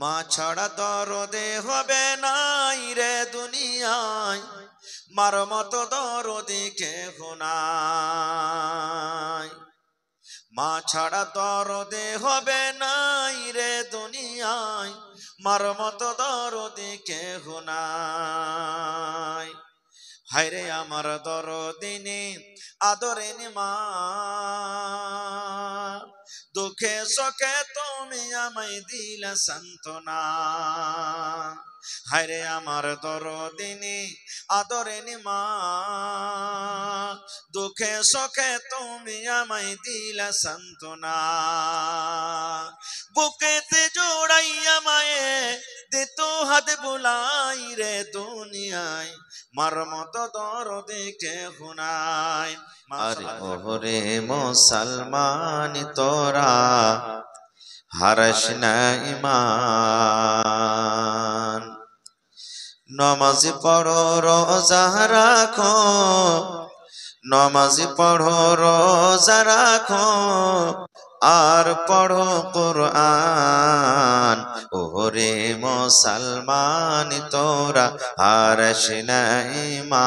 মা ছাড়া দরদে হবে নাই রে দুনিয়ায়, মার মতো দরদি কেহ নাই। মা ছাড়া দরদে হবে নাই রে দুনিয়ায়, মার মতো দরদি কেহ নাই। হায়রে আমার দরদিনী আদরিনী মা, দুঃখে সুখে তুমি আমায় দিলে সান্ত্বনা। হায়রে আমার দরদিনী আদরিনী মা, দুঃখে সুখে তুমি আমায় দিলে সান্ত্বনা। বুকেতে জোড়াইয়া মায়ে দিত হাত বুলাই রে দুনিয়ায়, মার মতো দরদি কেহ নাই। আরে ওরে মুসলমান তোরা হারাস না ঈমান, নমাজ পড়ো রোজা রাখো, নমাজ পড়ো রোজা রাখো, আর পড়ো কুরআন। ওরে মুসলমান তোরা হারাস না ঈমান।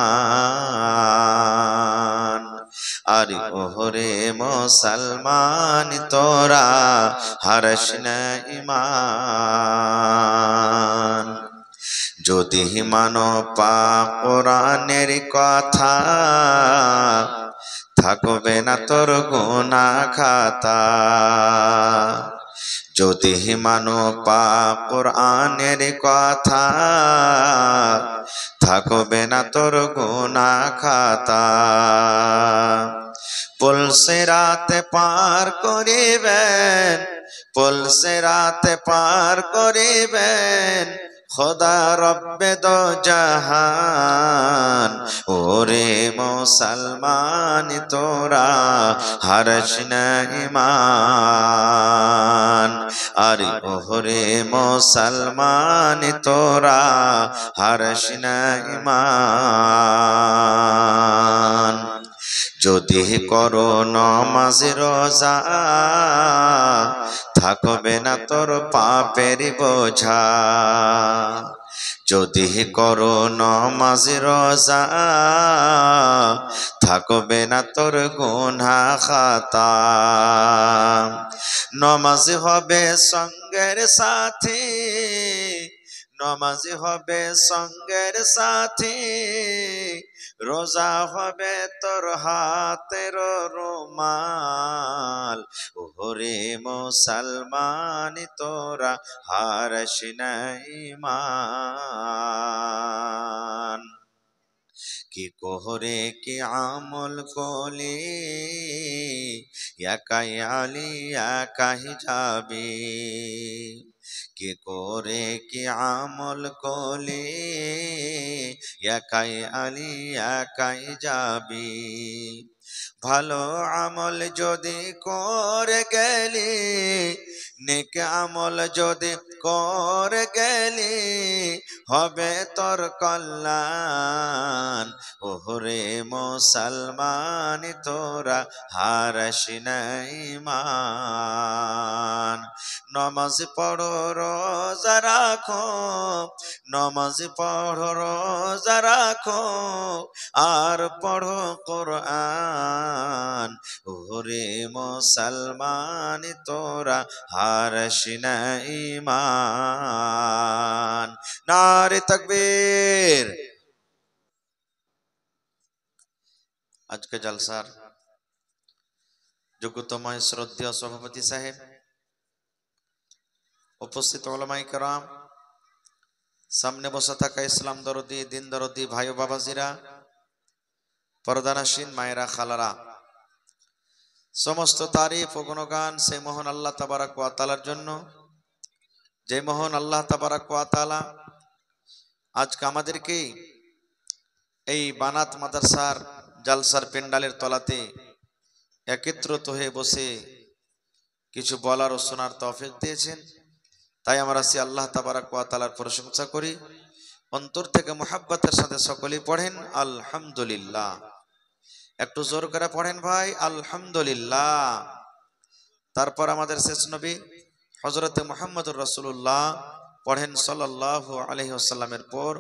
আরে ওরে মুসলমান তোরা হারাস না ঈমান। যদি মানো পাক কোরআনের কথা, থাকবে না তোর গুনাহ খাতা। যদি মানো পাক কোরআনের কথা, থাকবে না তোর গুনাহ খাতা। পুলসে রাতে পার করিবেন, পুলসে রাতে পার করিবেন খোদা রব্বে দো জাহান। ওরে মুসলমান তোরা হারাস না ঈমান। আরে ওরে মুসলমান তোরা হারাস না ঈমান। যদি করো নমাজ রোজা, থাকবে না তোর পাপের বোঝা। যদি করো নমাজ রোজা, থাকবে না তোর গুনাহ খাতা। নমাজ হবে সঙ্গের সাথী, নমাজ হবে সঙ্গের সাথী, রোজা হবে তোর হাতের রুমাল। ওরে মুসলমান তোরা হারাস না ঈমান। কি কোহরে কি আমল কলি, একাই আলি একাই যাবি। কি করে কি আমল কলি, একাই আলি একাই যাবি। ভালো আমল যদি করে গেলি, নেক আমল যদি করে গেলি, হবে তোর কল্যাণ। ওরে মুসলমান তোরা হারাস না ঈমান। নমাজ পড়ো রোজা রাখো, নমাজ পড়ো রোজা রাখো, আর পড়ো কুরআন। ওরে মুসলমান তোরা হারাস না ঈমান। নারে তাকবীর। আজকে জলসার যোগ্যতম শ্রদ্ধেয় সভাপতি সাহেব, উপস্থিত উলামায়ে কেরাম, সামনে বসে থাকা ইসলাম দরদি দিন দরদি ভাই ও বাবাজিরা, পর্দানাসীন মায়েরা খালারা, সমস্ত তারিফ ও গুণগান সেই মহান আল্লাহ তাবারক ওয়া তাআলার জন্য, যে মহান আল্লাহ তাবারক ওয়া তাআলা আজকে আমাদেরকে এই বানাত মাদ্রাসার জালসার পেন্ডালের তলাতে একত্রিত হয়ে বসে কিছু বলার ও শোনার তৌফিক দিয়েছেন। তাই আমরা সে আল্লাহ তাবারক ওয়া তাআলার প্রশংসা করি। অন্তর থেকে মুহাব্বতের সাথে সকলেই পড়েন আলহামদুলিল্লাহ। একটু জোর করে পড়েন ভাই আলহামদুলিল্লাহ। তারপর আমাদের শেষ নবী হযরতে মুহাম্মদুর রাসূলুল্লাহ পড়েন সাল্লাল্লাহু আলাইহি ওয়াসাল্লামের পর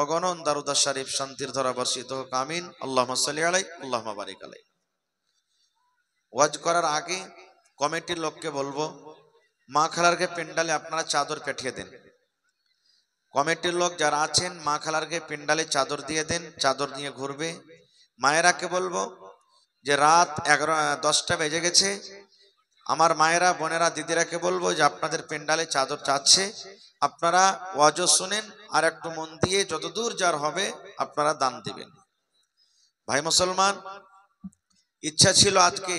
অগণন দারুদ শরীফ শান্তির ধারা বর্ষিত হোক আমিন। আল্লাহুম্মা সাল্লি আলাইহি আল্লাহুম্মা বারিক আলাইহি। ওয়াজ করার আগে কমিটির লোককে বলবো, মা খালারকে পেন্ডালে আপনারা চাদর পেঠিয়ে দেন। কমিটির লোক যারা আছেন মা খালারকে পেন্ডালে চাদর দিয়ে দেন, চাদর নিয়ে ঘুরবে। মায়েরাকে বলবো যে রাত 10টা বেজে গেছে, আমার মায়েরা বোনেরা দিদিরাকে বলবো যে আপনাদের পেন্ডালে চাদর চাচ্ছে, আপনারা ওয়াজও শুনেন আর একটু মন দিয়ে যতদূর যার হবে আপনারা দান দিবেন। ভাই মুসলমান, ইচ্ছা ছিল আজকে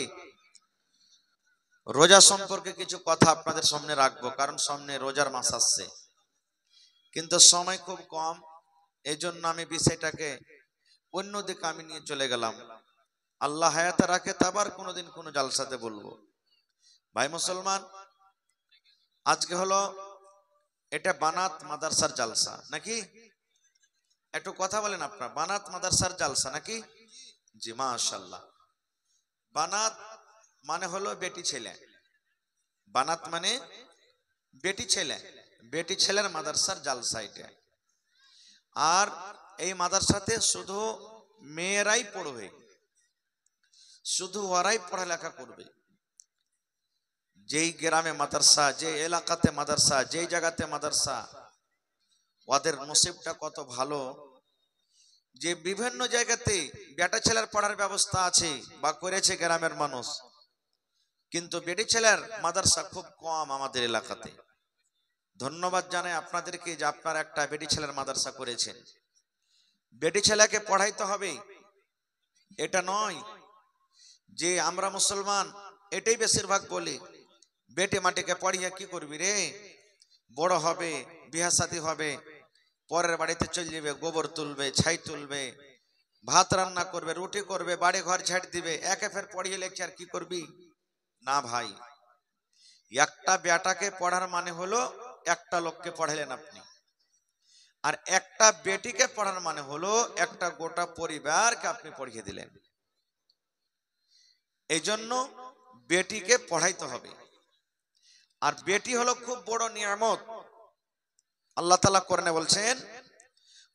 রোজা সম্পর্কে কিছু কথা আপনাদের সামনে রাখবো, কারণ সামনে রোজার মাস আসছে, কিন্তু সময় খুব কম, এই জন্য আমি বিষয়টাকে অন্যদিকে আমি নিয়ে চলে গেলাম। আল্লাহ হায়াতে রাখে তা আবার কোনোদিন কোনো জালসাতে বলবো। ভাই মুসলমান, আজকে হলো এটা বানাত মাদ্রাসার জালসা নাকি? একটু কথা বলেন আপনারা, বানাত মাদ্রাসার জালসা নাকি? জি মাশাআল্লাহ। বানাত মানে হলো বেটি ছেলে, বানাত মানে বেটি ছেলে, বেটি ছেলের মাদ্রাসার জালসা এটা। আর এই মাদ্রাসাতে শুধু মেয়েরাই পড়বে, শুধু ওরাই পড়ালেখা করবে। যেই গ্রামে মাদ্রাসা, যে এলাকাতে মাদ্রাসা, যেই জায়গাতে মাদ্রাসা, ওদের নসিবটা কত ভালো যে বিভিন্ন জায়গাতে বেটা ছেলের পড়ার ব্যবস্থা আছে বা করেছে গ্রামের মানুষ, কিন্তু বেটি ছেলের মাদ্রাসা খুব কম আমাদের এলাকাতে। ধন্যবাদ জানাই আপনাদেরকে যে আপনারা একটা বেটি ছেলের মাদ্রাসা করেছেন। বেটি ছেলেকে পড়াইতে হবে, এটা নয় যে আমরা মুসলমান এটাই বেশিরভাগ বলি, বেটি মাটিকে পড়িয়ে কি করবি রে, বড় হবে বিয়া শাদী হবে, পরের বাড়িতে চলে যাবে, গোবর তুলবে, ছাই তুলবে, ভাত রান্না করবে, রুটি করবে, বাড়ি ঘর ঝাড় দিবে, একে ফের পড়িয়ে লেখছে আর কি করবি? না ভাই, একটা বেটাকে পড়ার মানে হলো একটা লোককে পড়াইলেন আপনি, আর একটা বেটিকে পড়ার মানে হলো একটা গোটা পরিবারকে আপনি পড়িয়ে দিলেন। এই জন্য বেটিকে পড়াইতে হবে। আর বেটি হলো খুব বড় নিয়ামত। আল্লাহ তাআলা কোরআনে বলছেন,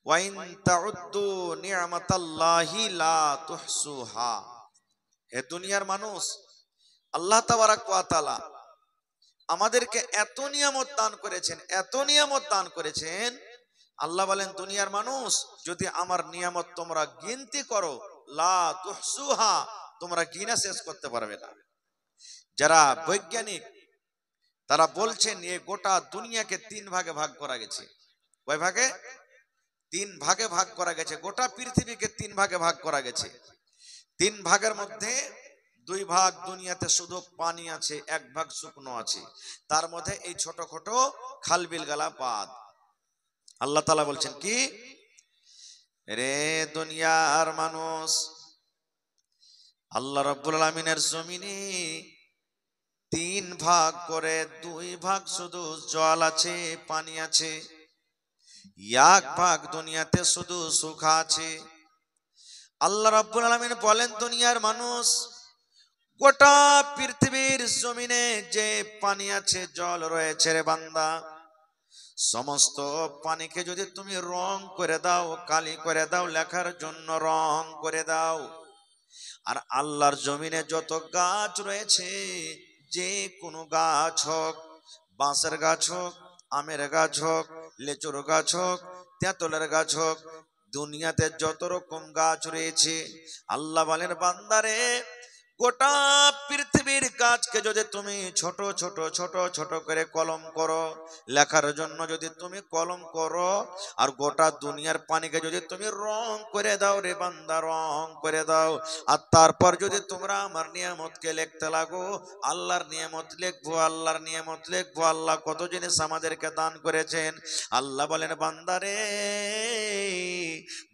ওয়াইন তাউদ্দু নি'মাতাল্লাহি লা তুহসুহা। হে দুনিয়ার মানুষ, আল্লাহ তাবারাক ওয়া তাআলা আমাদেরকে এত নিয়ামত দান করেছেন, এত নিয়ামত দান করেছেন। আল্লাহ বলেন, দুনিয়ার মানুষ যদি আমার নিয়ামত তোমরা গিনতি করো, লা তুহসুহা, তোমরা গিনা শেষ করতে পারবে না। যারা বৈজ্ঞানিক তারা বলছেন এই গোটা দুনিয়াকে 3 ভাগে ভাগ করা গেছে। কয় ভাগে? 3 ভাগে ভাগ করা গেছে। গোটা পৃথিবীকে 3 ভাগে ভাগ করা গেছে। 3 ভাগের মধ্যে 2 ভাগ দুনিয়াতে শুধু পানি আছে, 1 ভাগ শুকনো আছে, তার মধ্যে এই ছোটখাটো খালবিল গালা বাদ। আল্লাহ তাআলা বলছেন কি, রে দুনিয়ার মানুষ, আল্লাহ রাব্বুল আলামিনের জমিনে 3 ভাগ করে 2 ভাগ শুধু জল আছে, পানি আছে, 1 ভাগ দুনিয়াতে শুধু সুখা আছে। আল্লাহ রাব্বুল আলামিন বলেন, দুনিয়ার মানুষ, গোটা পৃথিবীর জমিনে যে পানি আছে, জল রয়েছে রে বান্দা, সমস্ত পানিকে যদি তুমি রং করে দাও, কালি করে দাও, লেখার জন্য রং করে দাও, আর আল্লাহর জমিনে যত গাছ রয়েছে, যে কোনো গাছ হোক, বাঁশের গাছ হোক, আমের গাছ হোক, লেচুর গাছ হোক, তেঁতুলের গাছ হোক, দুনিয়াতে যত রকম গাছ রয়েছে, আল্লাহ বলেন, বান্দারে, গোটা পৃথিবীর গাছকে যদি তুমি ছোট ছোট ছোট ছোট করে কলম করো, লেখার জন্য যদি তুমি কলম করো, আর গোটা দুনিয়ার পানিকে যদি তুমি রং করে দাও রে বান্দা, রং করে দাও, আর তারপর যদি তোমরা আমার নিয়ামতকে লিখতে লাগো, আল্লাহর নিয়ামত লিখবো, আল্লাহর নিয়ামত লিখবো, আল্লাহ কত জিনিস আমাদেরকে দান করেছেন। আল্লাহ বলেন, বান্দারে,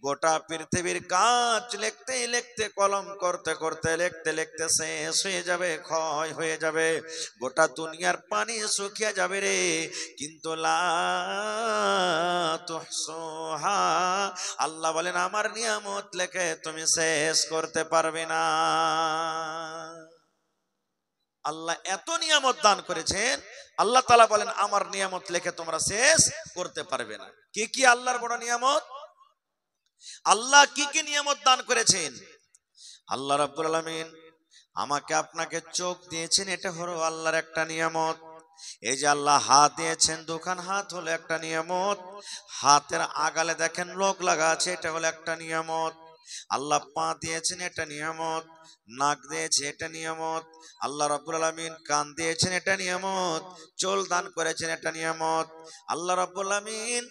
গোটা পৃথিবীর গাছ লিখতে লিখতে, কলম করতে করতে, লিখতে লিখতে শেষ হয়ে যাবে, ক্ষয় হয়ে যাবে, গোটা দুনিয়ার পানি শুকিয়ে যাবে রে, কিন্তু লা তুহসুহা, আল্লাহ বলেন, আমার নিয়ামত লেখে তুমি শেষ করতে পারবে না। আল্লাহ এত নিয়ামত দান করেছেন, আল্লাহ তাআলা বলেন আমার নিয়ামত লেখে তোমরা শেষ করতে পারবে না। কি কি আল্লাহর বড় নিয়ামত? আল্লাহ কি কি নিয়ামত দান করেছেন? আল্লাহ রাব্বুল আলামিন আমাকে আপনাকে চোখ দিয়েছেন, এটা হলো আল্লাহর একটা নিয়ামত। এই যে আল্লাহ হাত দিয়েছেন, দুখান হাত হলো একটা নিয়ামত। হাতের আগালে দেখেন লোক লাগা আছে, এটা হলো একটা নিয়ামত। আল্লাহ পা দিয়েছেন, এটা নিয়ামত। নাক দিয়েছে, এটা নিয়ামত। আল্লাহ রাব্বুল আলামিন কান দিয়েছেন, এটা নিয়ামত। চোল দান করেছেন, এটা নিয়ামত। আল্লাহ রাব্বুল আলামিন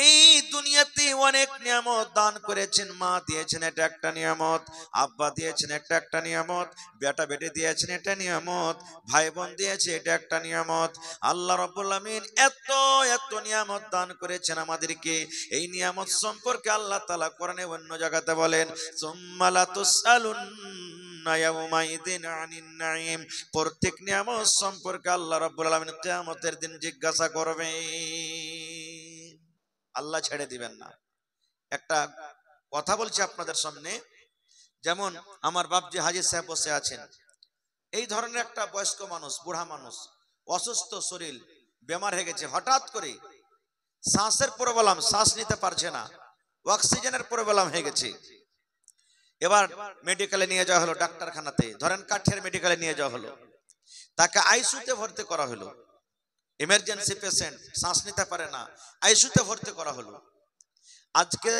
এই দুনিয়াতে অনেক নিয়ামত দান করেছেন। মা দিয়েছেন, এটা একটা নিয়ামত। আব্বা দিয়েছেন, একটা নিয়ামত। বেটা বেটি দিয়েছেন, এটা নিয়ামত। ভাই বোন দিয়েছে, এটা একটা নিয়ামত। আল্লাহ রাব্বুল আলামিন এত এত নিয়ামত দান করেছেন আমাদেরকে। এই নিয়ামত সম্পর্কে আল্লাহ তাআলা কোরআনে অন্য জায়গাতে বলেন, সুম্মা লা তুসআলুন্না ইয়াউমাইযিন আনিন নাঈম। প্রত্যেক নিয়ামত সম্পর্কে আল্লাহ রাব্বুল আলামিন কিয়ামতের দিন জিজ্ঞাসা করবেন, আল্লাহ ছেড়ে দিবেন না। একটা কথা বলছি আপনাদের সামনে, যেমন আমার বাপজি হাজী সাহেব বসে আছেন, এই ধরনের একটা বয়স্ক মানুষ, বুড়া মানুষ, অসুস্থ শরীর, বেমার হয়ে গেছে, হঠাৎ করে শ্বাসের প্রবলেম, শ্বাস নিতে পারছে না, অক্সিজেনের প্রবলেম হয়ে গেছে। এবার মেডিকেলে নিয়ে যাওয়া হলো, ডাক্তারখানাতে, ধরেন কাঠের মেডিকেলে নিয়ে যাওয়া হলো, তাকে আইসিইউতে ভর্তি করা হলো। ইমার্জেন্সি পেশেন্ট, শ্বাস নিতে পারে না, আইসিইউতে ভর্তি করা হলো। আজকে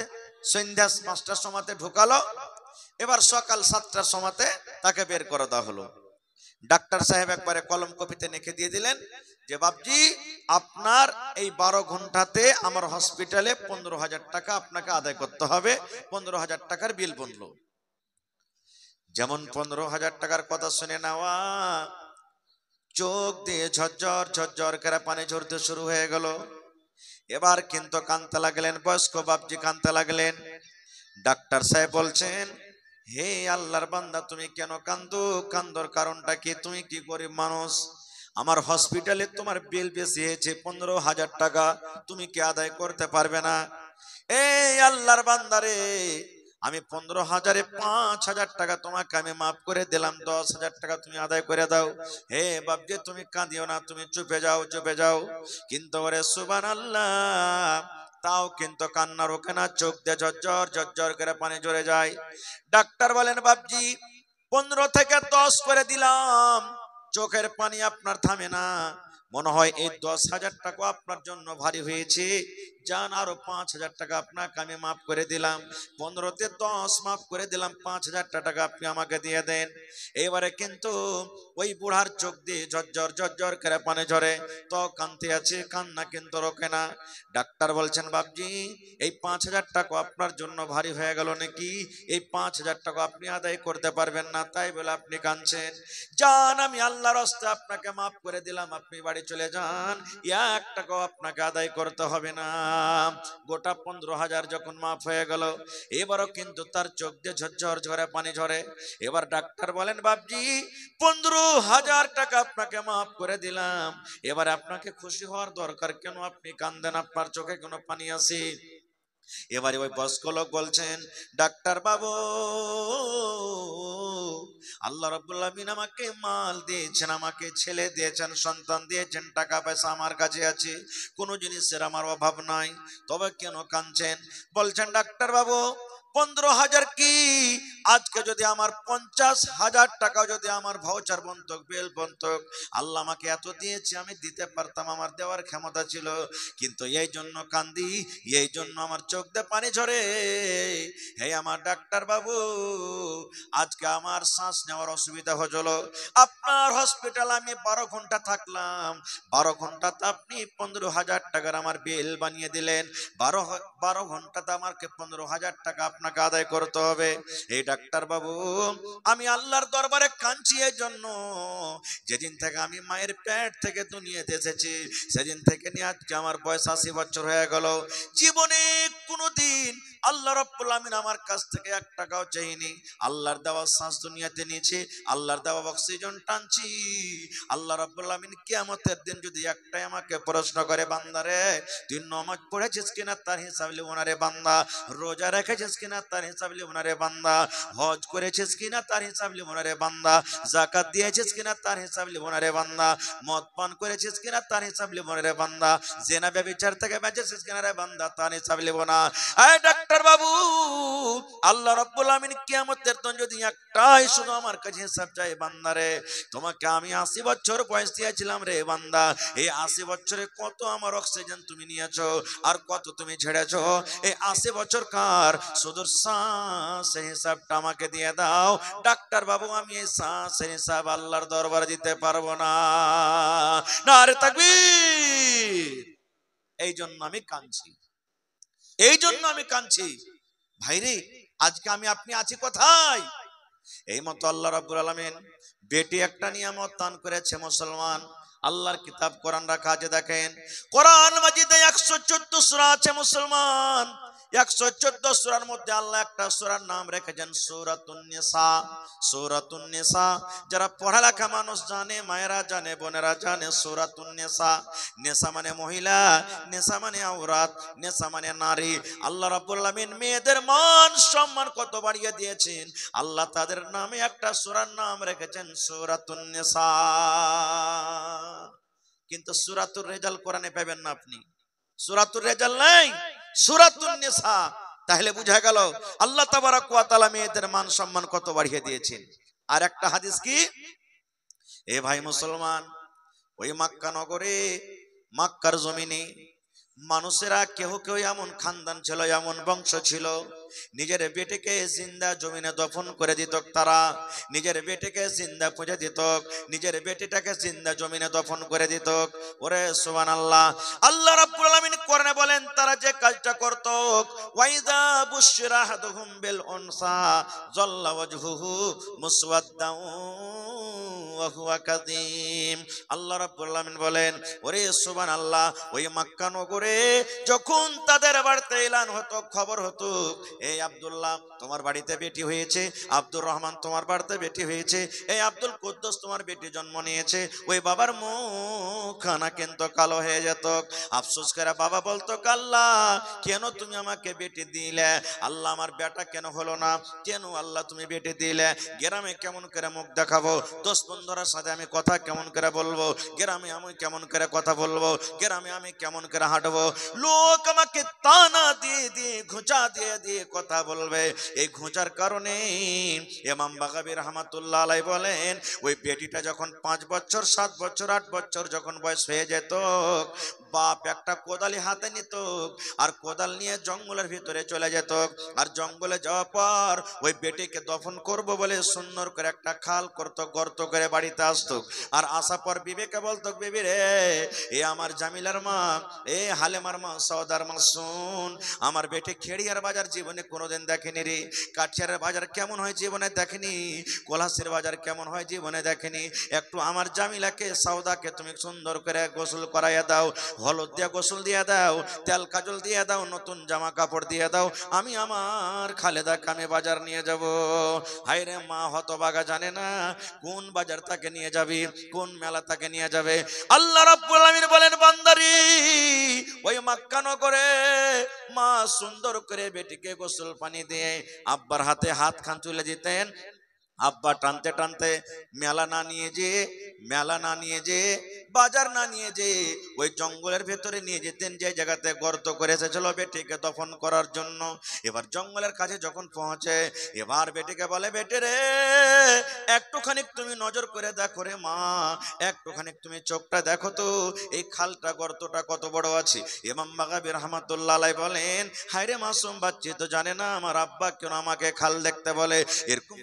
সন্ধ্যা 5টার সময়তে ঢুকালো, এবার সকাল 7টার সময়তে তাকে বের করে দেওয়া হলো। ডাক্তার সাহেব একবারে কলম কপিতে লিখে দিয়ে দিলেন যে বাপজি আপনার এই 12 ঘন্টাতে আমার হসপিটালে 15,000 টাকা আপনাকে আদায় করতে হবে। 15,000 টাকার বিল বনলো। যেমন 15,000 টাকার কথা শুনে নেওয়া, চোখ দিয়ে ঝরঝর ঝরঝর করে পানি ঝরতে শুরু হয়ে গেল। এবার কিন্তু কাঁদতে লাগলেন, বয়স্ক বাপজি কাঁদতে লাগলেন। ডাক্তার সাহেব বলছেন, হে আল্লাহর বান্দা তুমি কেন কান্দো? কান্দর কারণটা কি? তুমি কি গরিব মানুষ, আমার হসপিটালে তোমার বিল বেশি হয়েছে 15,000 টাকা, তুমি কি আদায় করতে পারবে না? এই আল্লাহর বান্দারে, আমি 15,000-এ 5,000 টাকা তোমাকে আমি মাফ করে দিলাম, 10,000 টাকা তুমি আদায় করে দাও। হে বাপজি তুমি কাঁদিও না, তুমি চুপে যাও, চুপে যাও। কিন্তু ওরে সুবহানাল্লাহ, তাও কিন্তু কান্না রোকে না, চোখ দিয়ে ঝরঝর ঝরঝর করে পানি ঝরে যায়। ডাক্তার বলেন বাপজি 15 থেকে 10 করে দিলাম, চোখের পানি আপনার থামে না, মনে হয় এই 10,000 টাকা আপনার জন্য ভারী হয়েছে। যান আরো 5,000 টাকা আপনাকে আমি মাফ করে দিলাম, 15-তে 10 মাফ করে দিলাম, 5,000 টাকা আপনি আমাকে দিয়ে দেন। এবারে কিন্তু ওই বুড়ার চোখ দিয়ে ঝরঝর ঝরঝর করে পানি ঝরে, তো কাঁদতে আছে, কান্না কিন্তু রোকে না। ডাক্তার বলছেন বাপজি এই 5,000 টাকা আপনার জন্য ভারী হয়ে গেল নাকি? এই 5,000 টাকা আপনি আদায় করতে পারবেন না, তাই বলে আপনি কাঁদছেন। যান আমি আল্লাহর রাস্তায় আপনাকে মাফ করে দিলাম, আপনি বাড়ি চলে যান, 1 টাকাও আপনাকে আদায় করতে হবে না। গোটা 15,000 যখন মাফ হয়ে গেল, এবারও কিন্তু তার চোখ দিয়ে ঝরঝর ঝরে পানি ঝরে। এবার ডাক্তার বলেন বাপজি 15,000 টাকা আপনাকে মাফ করে দিলাম, এবার আপনাকে খুশি হওয়ার দরকার কেন? আপনি কান্দেন, আপনার চোখে কোনো পানি আসে? এবারে ওই বয়স্ক লোক বলছেন, ডাক্তার বাবু আল্লাহ রাব্বুল আলামিন আমাকে মাল দিয়েছেন, আমাকে ছেলে দিয়েছেন, সন্তান দিয়েছেন, টাকা পয়সা আমার কাছে আছে, কোনো জিনিসের আমার অভাব নাই, তবে কেন কাঁদছেন? বলছেন ডাক্তার বাবু 15,000 কি, আজকে যদি আমার 50,000 টাকা যদি আমার ভাউচার বন্তক, বেল বন্তক, আল্লাহ আমাকে এত দিয়েছে, আমি দিতে পারতাম, আমার দেওয়ার ক্ষমতা ছিল, কিন্তু এই জন্য কান্দি, এই জন্য আমার চোখ দিয়ে পানি ঝরে। হে আমার ডাক্তার বাবু আজকে আমার শ্বাস নেওয়ার অসুবিধা হলো, আপনার হসপিটাল আমি 12 ঘন্টা থাকলাম, 12 ঘন্টাতে আপনি 15,000 টাকার আমার বিল বানিয়ে দিলেন, 12 ঘন্টাতে আমাকে 15,000 টাকা আপনাকে আদায় করতে হবে। এই ডাক্তার বাবু আমি আল্লাহর দরবারে কাঁদছি এই জন্য, যেদিন থেকে আমি মায়ের পেট থেকে দুনিয়াতে এসেছি, সেদিন থেকে নিয়ে আজকে আমার বয়স 80 বছর হয়ে গেল, জীবনে কোনোদিন আল্লাহ রাব্বুল আমিন আমার কাছ থেকে 1 টাকাও চাইনি। আল্লাহর দেওয়া শ্বাস দুনিয়াতে নিয়েছি, আল্লাহর দেওয়া অক্সিজেন টানছি। আল্লাহ রাব্বুল আমিন কিয়ামতের দিন যদি একটাই আমাকে প্রশ্ন করে, বান্দারে তুই নামাজ পড়েছিস কিনা, তার হিসাব লিব না রে বান্দা, রোজা রেখেছিস কিনা কিনা তার হিসাব লিব না রে বান্দা, হজ করেছিস কিনা তার হিসাব লিব না রে বান্দা, যাকাত দিয়েছিস কিনা তার হিসাব লিব না রে বান্দা, মদ পান করেছিস কিনা তার হিসাব লিব না রে বান্দা, জেনা ব্যভিচার থেকে বেঁচেছিস কিনা রে বান্দা তার হিসাব লিব না। এই ডাক্তার বাবু, আল্লাহ রাব্বুল আমিন কিয়ামতের দিন যদি একটাই শুধু আমার কাছে হিসাব চাই, বান্দারে তোমাকে আমি 80 বছর বয়স দিয়েছিলাম রে বান্দা, এই 80 বছরে কত আমার অক্সিজেন তুমি নিয়েছো আর কত তুমি ছেড়েছো, এই 80 বছর কার সুদূর শ্বাসের হিসাবটা আমাকে দিয়ে দাও। ডাক্তার বাবু, আমি এই শ্বাসের হিসাব আল্লাহর দরবারে দিতে পারবো না। নারে তাকবীর! এই জন্য আমি কাঁদছি, এই জন্য আমি কাঁদছি। ভাইরে, আজকে আমি আপনি আছি কোথায়? এই মতো আল্লাহ রাব্বুল আলামিন বেটি একটা নিয়ামত দান করেছে মুসলমান। আল্লাহর কিতাব কোরআন রাখা আছে, দেখেন কোরআন মাজিদে 114 সূরা আছে মুসলমান। 114 সূরার মধ্যে আল্লাহ একটা সূরার নাম রেখেছেন সূরাতুন নিসা। সূরাতুন নিসা যারা পড়ালেখা মানুষ জানে, মায়েরা জানে, বোনেরা জানে, সূরাতুন নিসা। নিসা মানে মহিলা, নিসা মানে আওরাত, নিসা মানে নারী। আল্লাহ রাব্বুল আলামিন মেয়েদের মান সম্মান কত বাড়িয়ে দিয়েছেন। আল্লাহ তাদের নামে একটা সূরার নাম রেখেছেন সূরাতুন নিসা। কিন্তু সূরাতুর রেজাল কোরআনে পাবেন না আপনি, সূরাতুর রেজাল নাই, সূরাতুন নিসা। তাহলে বুঝা গেল আল্লাহ তাবারক ওয়া তাআলা মেয়েদের মান সম্মান কত বাড়িয়ে দিয়েছেন। আর একটা হাদিস কি, এ ভাই মুসলমান, ওই মক্কা নগরে, মক্কার জমিনে মানুষেরা কেউ কেউ এমন খানদান ছিল, এমন বংশ ছিল, নিজের বেটিকে জিন্দা জমিনে দফন করে দিত। তারা নিজের বেটিকে জিন্দা পুঁজে দিত, নিজের বেটিটাকে জিন্দা জমিনে দফন করে দিত। ওরে সুবহানাল্লাহ! আল্লাহ রাব্বুল আলামিন কোরআনে বলেন তারা যে কাজটা করত, ওয়াইদা বুশরা আহাদুহুম বিল উনসা যাল্লা ওয়াজহুহু মুসওয়াদ্দাউ ওয়া হুয়া কাযীম। আল্লাহ রাব্বুল আলামিন বলেন, ওরে সুবহানাল্লাহ, ওই মক্কা নগরে যখন তাদের বাড়িতে এলান হতো, খবর হতো, এই আব্দুল্লাহ তোমার বাড়িতে বেটি হয়েছে, আব্দুর রহমান তোমার বাড়িতে বেটি হয়েছে, এই আব্দুল কুদ্দুস তোমার বেটি জন্ম নিয়েছে, ওই বাবার মুখখানা কিন্তু কালো হয়ে যেত। আফসোস করে বাবা বলতো, আল্লাহ কেন তুমি আমাকে বেটি দিলে, আল্লাহ আমার বেটা কেন হলো না, কেন আল্লাহ তুমি বেটি দিলে, গ্রামে কেমন করে মুখ দেখাবো, দোস্ত বন্ধুদের সাথে আমি কথা কেমন করে বলবো, গ্রামে আমি কেমন করে কথা বলবো, গ্রামে আমি কেমন করে হাঁটবো, লোক আমাকে তানা দিয়ে দিয়ে ঘুঁচা দিয়ে দিয়ে কথা বলবে। এই ঘুঁচার কারণে ইমাম বাগাবী রাহমাতুল্লাহ আলাইহি বলেন, ওই বেটিটা যখন 5 বছর 7 বছর 8 বছর যখন বয়স হয়ে যেত, বাপ একটা কোদালি হাতে নিত আর কোদাল নিয়ে জঙ্গলের ভিতরে চলে যেত। আর জঙ্গলে যাওয়ার পর ওই বেটিকে দফন করব বলে সুন্দর করে একটা খাল করতো, গর্ত করে বাড়িতে আসতো। আর আসার পর বিবেকে বলতো, বিবি রে, এ আমার জামিলার মা, এ হালেমার মা, সওদার মা, শুন, আমার বেটি খেড়িয়ার বাজার জীবনে কোনোদিন দেখেনি রে, কাঠিয়ারের বাজার কেমন হয় জীবনে দেখেনি, কোলাসের বাজার কেমন হয় জীবনে দেখেনি। একটু আমার জামিলাকে, সওদাকে তুমি সুন্দর করে গোসল করাইয়া দাও, হলুদ দিয়ে গোসল দিয়ে দাও, তেল কাজল দিয়ে দাও, নতুন জামা কাপড় দিয়ে দাও, আমি আমার খালেদাকে আমি বাজার নিয়ে যাব। হায়রে মা হতভাগা, জানে না কোন বাজার তাকে নিয়ে যাবি, কোন মেলা তাকে নিয়ে যাবে। আল্লাহ রাব্বুল আলামিন বলেন, বান্দারি ওই মক্কা নগরে মা সুন্দর করে বেটিকে গোসল পানি দিয়ে আব্বার হাতে হাত খান তুলে দিতেন। আব্বা টানতে টানতে মেলা না নিয়ে যে বাজার না নিয়ে যে ওই জঙ্গলের ভেতরে নিয়ে যেতেন, যে জায়গাতে গর্ত করে এসেছিল বেটিকে দফন করার জন্য। এবার জঙ্গলের কাছে যখন পৌঁছে, এবার বেটিকে বলে, বেটি রে, একটুখানি তুমি নজর করে দেখো রে মা, একটুখানি তুমি চোখটা দেখো তো, এই খালটা গর্তটা কত বড় আছে। ইমাম বাগাবী রাহমাতুল্লাহ আলাইহি বলেন, হায়রে মাসুম বাচ্চা তো জানে না আমার আব্বা কেন আমাকে খাল দেখতে বলে। এরকম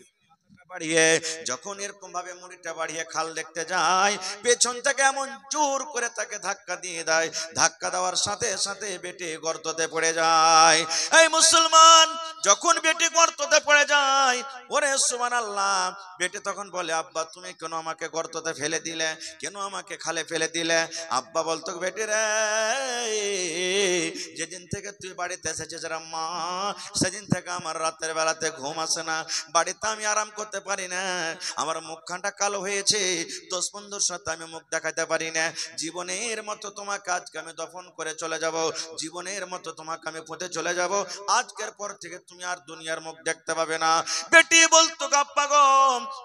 বাড়িয়ে যখন এরকম ভাবে মুড়িটা বাড়িয়ে খাল দেখতে যায়, পেছন থেকে এমন জোর করে তাকে ধাক্কা দিয়ে দেয়, ধাক্কা দেওয়ার সাথে সাথে বেটি গর্ততে পড়ে যায়। এই মুসলমান, যখন বেটি গর্ততে পড়ে যায়, ওরে সুবহানাল্লাহ, বেটি তখন বলে, আব্বা তুমি কেন আমাকে গর্ততে ফেলে দিলে, কেন আমাকে খালে ফেলে দিলে। আব্বা বলতো, বেটি রে, যেদিন থেকে তুই বাড়িতে এসেছিস রে মা, সেদিন থেকে আমার রাতের বেলাতে ঘুম আসে না, বাড়িতে আমি আরাম করতে পারি না, আমার মুখখানটা কালো হয়েছে, দোষ বন্ধুর সাথে আমি মুখ দেখাতে পারি না। জীবনের মতো তোমাকে আজকে আমি দফন করে চলে যাব, জীবনের মতো তোমাকে আমি পুঁতে চলে যাব, আজকের পর থেকে তুমি আর দুনিয়ার মুখ দেখতে পাবে না। বেটি বলতো আব্বা গো,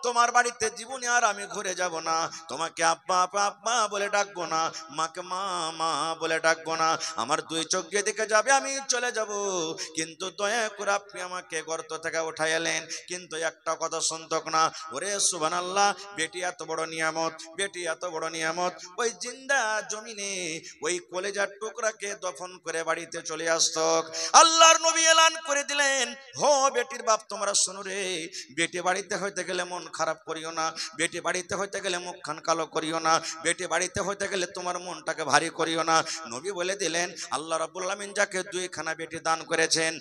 তোমার বাড়িতে জীবনে আর আমি ঘুরে যাব না, তোমাকে আব্বা আব্বা আব্বা বলে ডাকবো না, মাকে মা মা বলে ডাকবো না, আমার দুই চোখ যেদিকে যাবে আমি চলে যাব, কিন্তু দয়া করে আপনি আমাকে গর্ত থেকে উঠাই এলেন, কিন্তু একটা কথা শুনতক না। ওরে সুবহানাল্লাহ, বেটি এত বড় নিয়ামত, বেটি এত বড় নিয়ামত, ওই জিন্দা জমিনে ওই কলেজার টুকরাকে দফন করে বাড়িতে চলে আসতক। আল্লাহর নবী এলান করে দিলেন, হো বেটির বাপ তোমরা শোনো রে, বেটি বাড়িতে হইতে গেলে মন খারাপ করিও না, বেটি বাড়িতে হইতে গেলে মুখখান কালো করিও না, বেটি বাড়িতে হইতে গেলে তোমার মনটাকে ভারী করিও না। নবী বলে দিলেন, আল্লাহ রাব্বুল আলামিন যাকে দুইখানা বেটি দান করেছেন,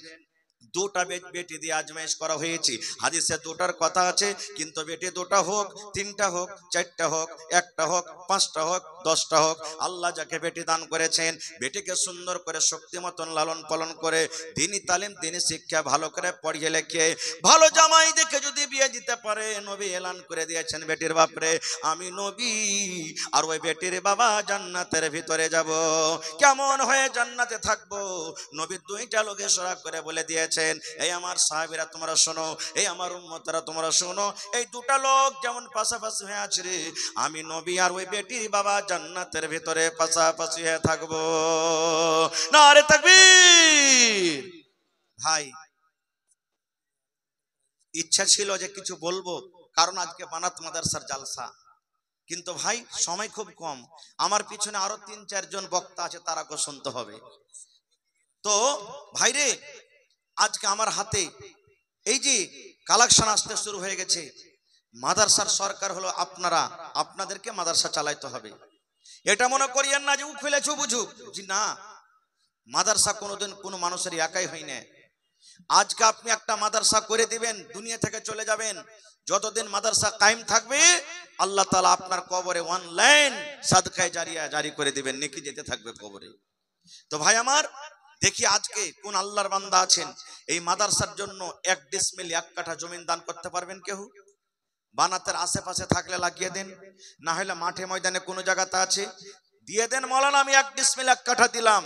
দুটা বেটি দিয়ে আজমাইশ করা হয়েছে, হাদিসে দুটার কথা আছে, কিন্তু বেটি দুটা হোক, তিনটা হোক, চারটা হোক, একটা হোক, পাঁচটা হোক, 10টা হোক, আল্লাহ যাকে বেটি দান করেছেন, বেটিকে সুন্দর করে শক্তি মতন লালন পালন করে দিনী তালিম দিনী শিক্ষা ভালো করে পড়িয়ে লেখে ভালো জামাই দেখে যদি বিয়ে দিতে পারে, নবী এলান করে দিয়েছেন, বেটির বাপরে আমি নবী আর ওই বেটির বাবা জান্নাতের ভিতরে যাব। কেমন হয়ে জান্নাতে থাকবো, নবী দুইটা লোক ইশারা করে বলে দিয়েছেন, এই আমার সাহাবীরা তোমরা শোনো, এই আমার উম্মতরা তোমরা শোনো, এই দুটা লোক যেমন পাশাপাশি হয়ে আছে রে, আমি নবী আর ওই বেটির বাবা জান্নাতের ভিতরে পাশাপাশি হয়ে থাকবো। নারে তাকবীর। ভাই ইচ্ছা ছিল যে কিছু বলবো, কারণ আজকে বানাত মাদ্রাসার জালসা, কিন্তু ভাই সময় খুব কম, আমার পিছনে আরো 3-4 জন বক্তা আছে, তারাকে শুনতে হবে। তো ভাইরে আজকে আমার হাতে এই যে কালেকশন আসতে শুরু হয়ে গেছে, মাদ্রাসার সরকার হলো আপনারা, আপনাদেরকে মাদ্রাসা চালাইতে হবে। এটা মনে করিয়েন না যে ও ফেলেছে বুঝুক, জি না, মাদ্রাসা কোনোদিন কোনো মানুষের একাই হয় না। আজকে আপনি একটা মাদ্রাসা করে দিবেন, দুনিয়া থেকে চলে যাবেন, যতদিন মাদ্রাসা কায়েম থাকবে আল্লাহ তাআলা আপনার কবরে অনলাইন সাদকায়ে জারিয়া জারি করে দিবেন, নেকি যেতে থাকবে কবরে। তো ভাই আমার দেখি আজকে কোন আল্লাহর বান্দা আছেন এই মাদ্রাসার জন্য 1 ডিসমিল 1 কাঠা জমিন দান করতে পারবেন? কেউ বানাতের আশেপাশে থাকলে লাগিয়ে দেন, না হলে মাঠে ময়দানে কোনো জায়গাতে আছে দিয়ে দেন, মাওলানা আমি 1 ডিসমিল 1 কাঠা দিলাম,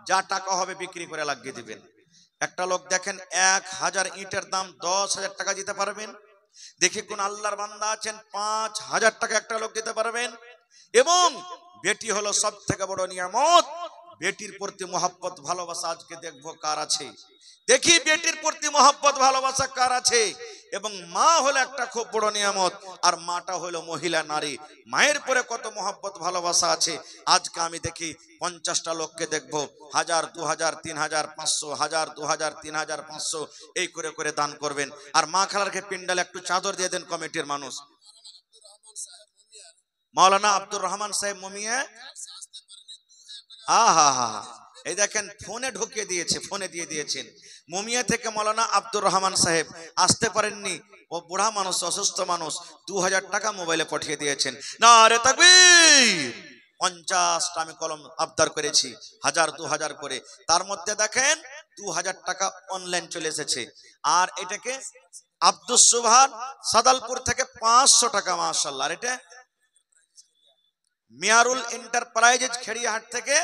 যা টাকা হবে বিক্রি করে লাগিয়ে দিবেন। একটা লোক দেখেন 1000 ইটের দাম 10,000 টাকা দিতে পারবেন? দেখি কোন আল্লাহর বান্দা আছেন 5,000 টাকা একটা লোক দিতে পারবেন? এবং বেটি হলো সব থেকে বড় নিয়ামত, বেটির প্রতি মহব্বত ভালোবাসা আজকে দেখবো কার আছে, দেখি বেটির প্রতি মহব্বত ভালোবাসা কার আছে। এবং মা হলো একটা খুব বড় নিয়ামত, আর মাটা হলো মহিলা নারী, মায়ের পরে কত মহব্বত ভালোবাসা আছে। আজকে আমি দেখি 50টা লোককে দেখবো 1000, 2000, 3000, 500, 1000, 2000, 3000, 500 এই করে করে দান করবেন। আর মা খালারকে পিন্ডালে একটু চাদর দিয়ে দেন কমিটির মানুষ। মাওলানা আব্দুর রহমান সাহেব মমিয়া, আহা হা, এই দেখেন ফোনে ঢুকিয়ে দিয়েছে, ফোনে দিয়ে দিয়েছেন। মুমিয়া থেকে মাওলানা আব্দুর রহমান সাহেব আসতে পারেননি, ও বুড়া মানুষ, অসুস্থ মানুষ, 2000 টাকা মোবাইলে পাঠিয়ে দিয়েছেন। নারে তাকবীর। 50টা আমি কলম আবদার করেছি, 1000, 2000 করে, তার মধ্যে দেখেন 2000 টাকা অনলাইন চলে এসেছে। আর এটাকে আব্দুস সুবহান সাদালপুর থেকে 500 টাকা, মাশাআল্লাহ। আর এটা মিয়ারুল এন্টারপ্রাইজেস খেড়িয়াহাট থেকে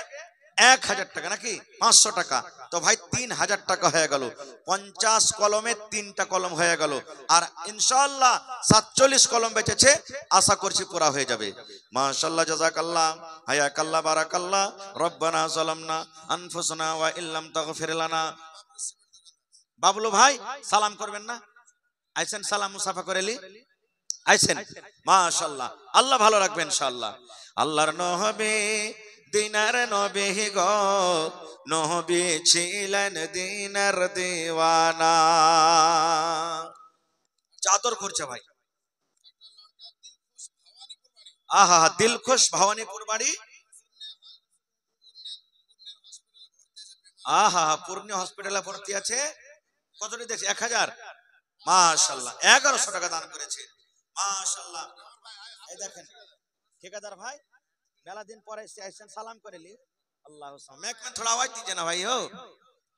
1000 টাকা, নাকি 500 টাকা। তো ভাই 3000 টাকা হয়ে গেল, 50 কলমে 3টা কলম হয়ে গেল। আর ইনশাআল্লাহ 47 কলম বেঁচেছে, আশা করছি পুরা হয়ে যাবে। মাশাআল্লাহ, জাযাকাল্লাহ, হায়াকাল্লাহ, বারাকাল্লাহ। রব্বানা যালামনা আনফুসানা ওয়া ইল্লাম তাগফির লানা। বাবলু ভাই সালাম করবেন না? আইছেন সালাম মুসাফা করেলি আইছেন, মাশাআল্লাহ, আল্লাহ ভালো রাখবেন ইনশাআল্লাহ। আল্লাহর নবী দিনার নবী গো, নবী ছিলেন দিনার দিওয়ানা। চাদর করছে ভাই, আহা, দিলখুশ ভবানীপুর বাড়ি, আহা, পূর্ণ হসপিটালে ভর্তি আছে। কতটি দেখছি? 1000, মাশাআল্লাহ, 1100 টাকা দান করেছে, মাশাআল্লাহ। এই দেখেন ঠিকাদার ভাই মেলা দিন পরে আইছেন, সালাম করেলি। আল্লাহ मैं थोड़ा आवाज दीजिए ना भाई हो।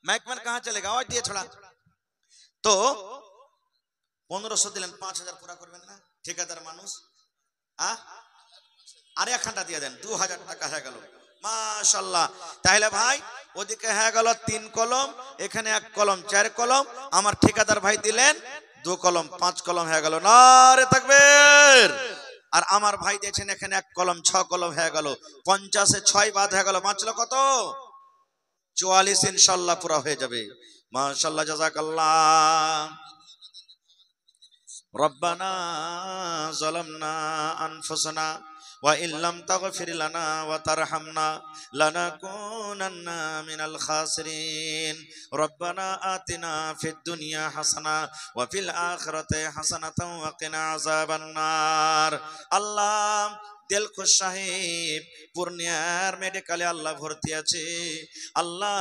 মাইকম্যান কাহা চলে গা, ওই দিয়ে ছড়া। তো 1500 দিলেন, 5000 পুরা করবেন না ঠিকাদার মানুষ? আর 1 ঘন্টা দিয়ে দেন, 2000 টাকা হয়ে গেল। মাশাআল্লাহ। তাহলে ভাই ওদিকে হয়ে গেল 3 কলম, এখানে 1 কলম, 4 কলম। আমার ঠিকাদার ভাই দিলেন 2 কলম, 5 কলম হয়ে গেল। নারে তাকবীর। আর আমার ভাই দিয়েছেন এখানে 1 কলম, 6 কলম হয়ে গেল। 50 এ 6 বাদ হয়ে গেল, বাঁচলো কত? 44 ইনশাআল্লাহ পুরা হয়ে যাবে। মাশাআল্লাহ, জাযাকাল্লাহ। রব্বানা যালামনা আনফুসানা ওয়া ইল্লাম তাগফির লানা ওয়া তারহামনা লানাকুনান্না মিনাল খাসিরিন। রব্বানা আতিনা ফিদ দুনিয়া হাসানা ওয়া ফিল আখিরাতি হাসানাতাও ওয়া কিনা আযাবান নার। আল্লাহ দিলখুশ সাহেব পূর্ণিয়ার মেডিকেলে আল্লাহ ভর্তি আছে। আল্লাহ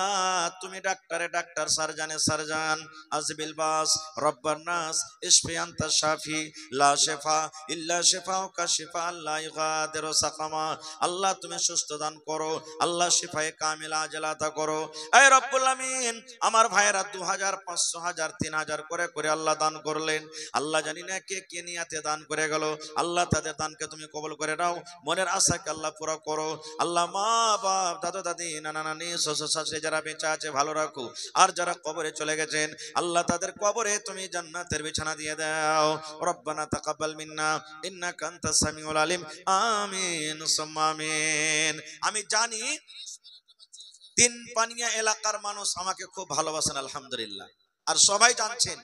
তুমি ডাক্তারে ডাক্তার, সার্জানে সার্জান, আজবিল বাস, রব্বান নাস, ইশফি আনতা শাফি, লা শিফা ইল্লা শিফাউকা শিফাআন লা ইগাদিরু সাকামা। আল্লাহ তুমি সুস্থ দান করো, আল্লাহ শিফায়ে কামিলা আজলা আতা করো। এই রব্বুল আমিন, আমার ভাইয়েরা 2000, 500, 1000, 3000 করে করে আল্লাহ দান করলেন। আল্লাহ জানি না কে কে নিয়াতে দান করে গেল। আল্লাহ তাদের দানকে তুমি কবুল করে নাও, মনের আশাকে আল্লাহ পুরো করো। আল্লাহ মা বাপ, দাদা দাদি, নানা নানি, শ্বশুর শাশুড়ি যারা বেঁচে আছে ভালো রাখো, আর যারা কবরে চলে গেছেন আল্লাহ তাদের কবরে তুমি জান্নাতের বিছানা দিয়ে দাও। রব্বানা তাকাব্বাল মিন্না ইন্নাকা আনতাস সামিউল আলিম। আমিন সুম্মা আমিন। আমি জানি 3 পানিয়া এলাকার মানুষ আমাকে খুব ভালোবাসেন আলহামদুলিল্লাহ। আর সবাই জানছেন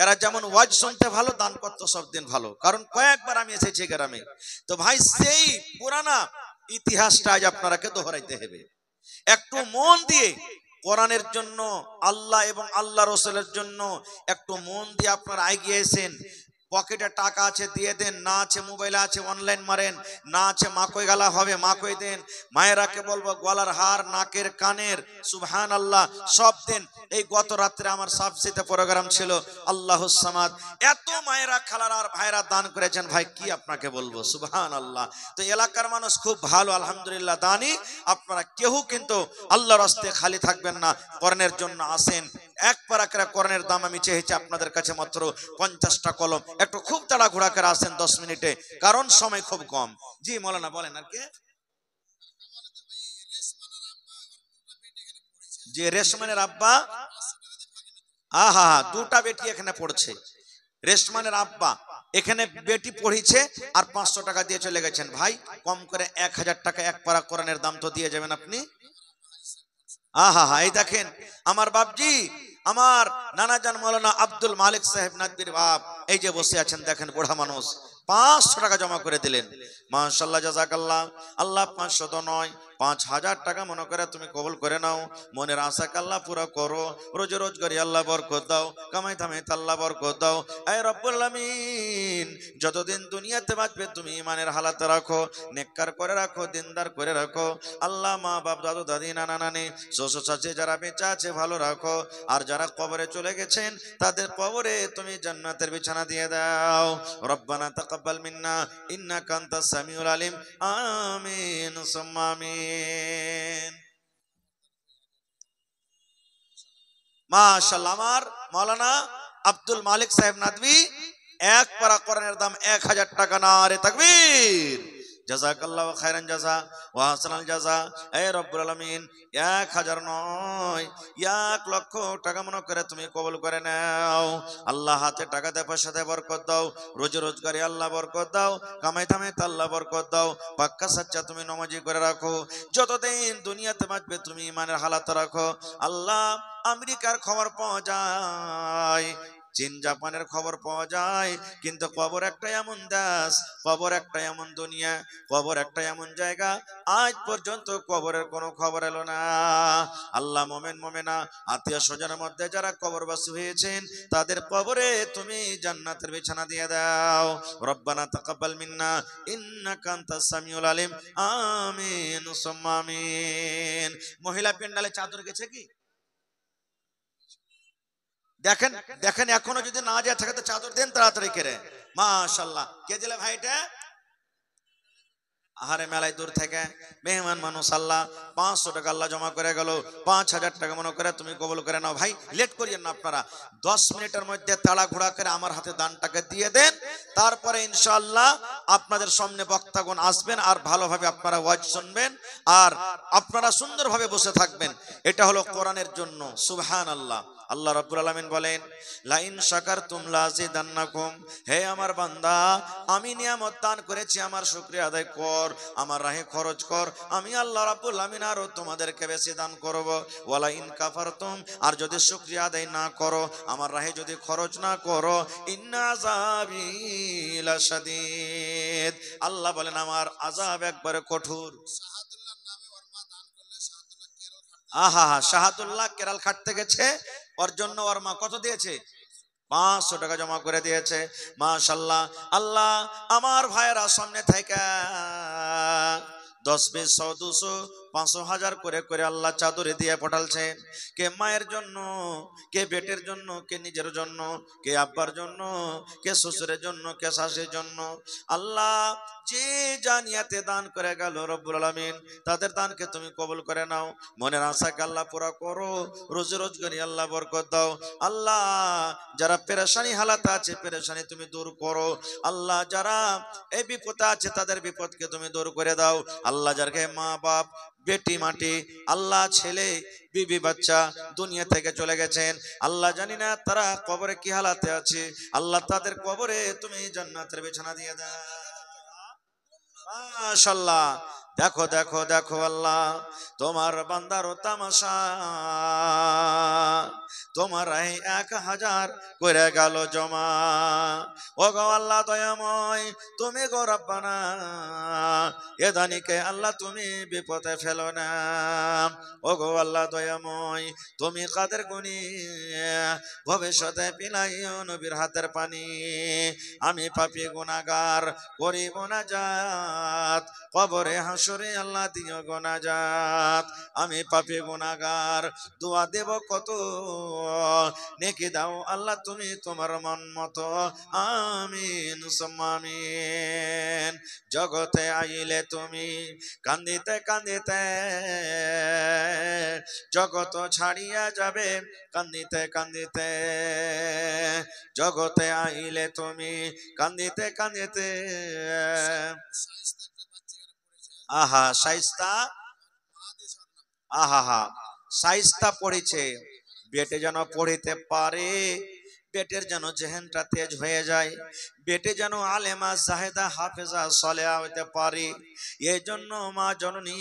এরা যেমন ওয়াজ শুনতে ভালো, দান করতে সব দিন ভালো, কারণ কয়েকবার আমি এসেছি গ্রামে। তো ভাই সেই পুরানা ইতিহাসটা আজ আপনারাকে দোহরাইতে হবে। একটু মন দিয়ে কোরআনের জন্য, আল্লাহ এবং আল্লাহ রসুলের জন্য একটু মন দিয়ে আপনারা এগিয়েছেন। পকেটে টাকা আছে দিয়ে দেন, না আছে মোবাইলে আছে অনলাইন মারেন, না আছে মাকই গালা হবে মাকই দেন। মায়েরাকে বলবো গলার হার, নাকের কানের, সুবহানাল্লাহ সব দেন। এই গত রাত্রে আমার সাবসিতে প্রোগ্রাম ছিল, আল্লাহুস সামাদ। এত মায়েরা, খালারা আর ভাইরা দান করেছেন ভাই, কি আপনাকে বলবো, সুবহানাল্লাহ। তো এলাকার মানুষ খুব ভালো আলহামদুলিল্লাহ দানি। আপনারা কেউ কিন্তু আল্লাহর রাস্তায় খালি থাকবেন না, কোরআনের জন্য আসেন। এক পারাকের কোরআনের দাম আমি চেয়েছি আপনাদের কাছে মাত্র 50টা কলম। একটু খুব তাড়াহুড়া করে আসেন 10 মিনিটে, কারণ সময় খুব কম। জি মৌলানা বলেন। আর কে? যে রেশমানের আব্বা, আহা, 2টা বেটি এখানে পড়ছে। রেশমানের আব্বা এখানে বেটি পড়িছে আর 500 টাকা দিয়ে চলে গেছেন। ভাই কম করে 1000 টাকা এক পারা কোরআনের দাম তো দিয়ে যাবেন আপনি। আহা, এই দেখেন আমার বাপজি, আমার নানাজান মৌলানা আব্দুল মালিক সাহেব নাদবির বাপ, এই যে বসে আছেন দেখেন, বুড়া মানুষ, 500 টাকা জমা করে দিলেন। মাশাআল্লাহ, জাযাকাল্লাহ। আল্লাহ 500 তো নয়, 5000 টাকা মনে করে তুমি কবুল করে নাও। মনের আশাকে আল্লাহ পুরো করো, রোজ রোজগারি আল্লাহ বরকত দাও, কামাই থামাইতে আল্লাহ বরকত দাও। এই রব্বুল আমিন, যতদিন দুনিয়াতে বাঁচবে তুমি ইমানের হালাতে রাখো, নেককার করে রাখো, দিনদার করে রাখো। আল্লাহ মা বাপ, দাদু দাদি, নানা নানি, শ্বশুর শাশুড়ি যারা বেঁচে আছে ভালো রাখো, আর যারা কবরে চলে গেছেন তাদের কবরে তুমি জান্নাতের বিছানা দিয়ে দাও। রব্বানা তাকাব্বাল মিন্না ইন্নাকা আনতাস সামিউল আলিম। আমিন সুম্মা আমিন। মাশাআল্লাহ, আমার মাওলানা আব্দুল মালিক সাহেব নাদভী এক পারা কোরআনের দাম 1000 টাকা। নারে তাকবীর। জাযাকাল্লাহু খায়রান জাযা ওয়া হাসানাল জাযা। হে রব্বুল আলামিন, 1000 নয় 1 লক্ষ টাকা মনে করে তুমি কবুল করে নাও। আল্লাহ হাতে টাকাতে পয়সাতে বরকত দাও, রোজ রোজগারে আল্লাহ বরকত দাও, কামাই থামাইতে আল্লাহ বরকত দাও। পাক্কা সাচ্চা তুমি নামাজি করে রাখো, যতদিন দুনিয়াতে বাঁচবে তুমি ইমানের হালাত রাখো। আল্লাহ আমেরিকার খবর পাওয়া যায়, চীন জাপানের খবর পাওয়া যায়, কিন্তু কবর একটা এমন দেশ, কবর একটা এমন দুনিয়া, কবর একটা এমন জায়গা, আজ পর্যন্ত কবরের কোনো খবর এলো না। আল্লাহ মোমেন মোমেনা আত্মীয় স্বজনের মধ্যে যারা কবরবাসী হয়েছেন তাদের কবরে তুমি জান্নাতের বিছানা দিয়ে দাও। রব্বানা তাকাব্বাল মিন্না ইন্নাকা আনতাস সামিউল আলিম। আমিন সুম্মা আমিন। মহিলা পেন্ডালে চাদর গেছে কি? দেখেন দেখেন, এখনো যদি না যায় থাকে তো চাদর দেন তাড়াতাড়ি করে। মাশাআল্লাহ, কে দিলে ভাইটা? আহারে মেলায় দূর থেকে মেহমান মানুষ, আল্লাহ 500 টাকা আল্লাহ জমা করে গেল, 5000 টাকা মনে করে তুমি কবুল করে নাও। ভাই লেট করিয়েন না আপনারা, 10 মিনিটের মধ্যে তাড়াহুড়া করে আমার হাতে দানটাকে দিয়ে দেন, তারপরে ইনশাআল্লাহ আপনাদের সামনে বক্তাগণ আসবেন আর ভালোভাবে আপনারা ওয়াজ শুনবেন আর আপনারা সুন্দরভাবে বসে থাকবেন। এটা হলো কোরআনের জন্য। সুবহানাল্লাহ। আল্লাহ রাব্বুল আলামিন বলেন, লাইন শাকারতুম লাযিদান্নাকুম, হে আমার বান্দা আমি নিয়ামত দান করেছি, আমার শুকরিয়া আদায় কর, আমার রাহে খরচ কর, আমি আল্লাহ রাব্বুল আলামিন আরো তোমাদেরকে বেশি দান করব। ওয়ালা ইন কাফারতুম, আর যদি শুকরিয়া আদায় না করো, আমার রাহে যদি খরচ না করো, ইন্না আযাবি লাশাদীদ, আল্লাহ বলেন আমার আযাব একবারে কঠোর। আহা হা, শাহাদুল্লাহ কেরাল খাটতে গেছে, ওর জন্য ওর মা কত দিয়েছে? 500 টাকা জমা করে দিয়েছে। মাশাআল্লাহ। আল্লাহ আমার ভাইয়েরা সামনে থেকে 10, 20, 100, 200, 500, 1000 করে করে আল্লাহ চাদরে দিয়ে পাঠালছেন। কে মায়ের জন্য, কে বেটের জন্য, কে নিজের জন্য, কে আব্বার জন্য, কে শ্বশুরের জন্য, কে শাশুড়ির জন্য। আল্লাহ যে জানিয়াতে দান করে গেল রব্বুল আলামিন তাদের দানকে তুমি কবুল করে নাও, মনের আশাকে আল্লাহ পুরা করো, রোজি রোজগারি আল্লাহ বরকত দাও। আল্লাহ যারা পেরেশানি হালাতে আছে পেরেশানি তুমি দূর করো। আল্লাহ যারা এই বিপদে আছে তাদের বিপদকে তুমি দূর করে দাও। আল্লাহ যারকে মা বাপ বেটি মাটি আল্লাহ ছেলে বিবি বাচ্চা দুনিয়া থেকে চলে গেছেন, আল্লাহ জানি না তারা কবরে কি হালাতে আছে, আল্লাহ তাদের কবরে তুমি জান্নাতের বিছানা দিয়ে দাও। মাশাআল্লাহ। দেখো দেখো দেখো আল্লাহ তোমার বান্দার তামাশা, তোমার এই 1000 করে গেল জমা। ও গো আল্লাহ দয়াময়, তুমি গো রব্বানা এ দানিকে আল্লাহ তুমি বিপদে ফেলো না। ও গো আল্লাহ দয়াময়, তুমি কাদের গুনি ভবিষ্যতে পিলাইও নবীর হাতের পানি। আমি পাপী গুনাহগার করিব না জাত, কবরে হাসরে আল্লাহ দিও গুনাহজাত। আমি পাপী গুনাহগার দোয়া দেব কত, নেকি দাও আল্লাহ তুমি তোমার মন মতো। আমিন সুম্মা আমিন। জগতে আইলে তুমি কান্দিতে কান্দিতে, জগত ছাড়িয়া যাবে কান্দিতে কান্দিতে। জগতে আইলে তুমি কান্দিতে কান্দিতে। আহা শাইস্তা, আহা হা শাইস্তা পড়েছে, বেটে যেন পড়িতে পারে, বেটের যেন জেহেনটা তেজ হয়ে যায়, বেটে যেন আলেমা জাহেদা হাফেজা সালেহা হইতে পারে। এই জন্য মা জননী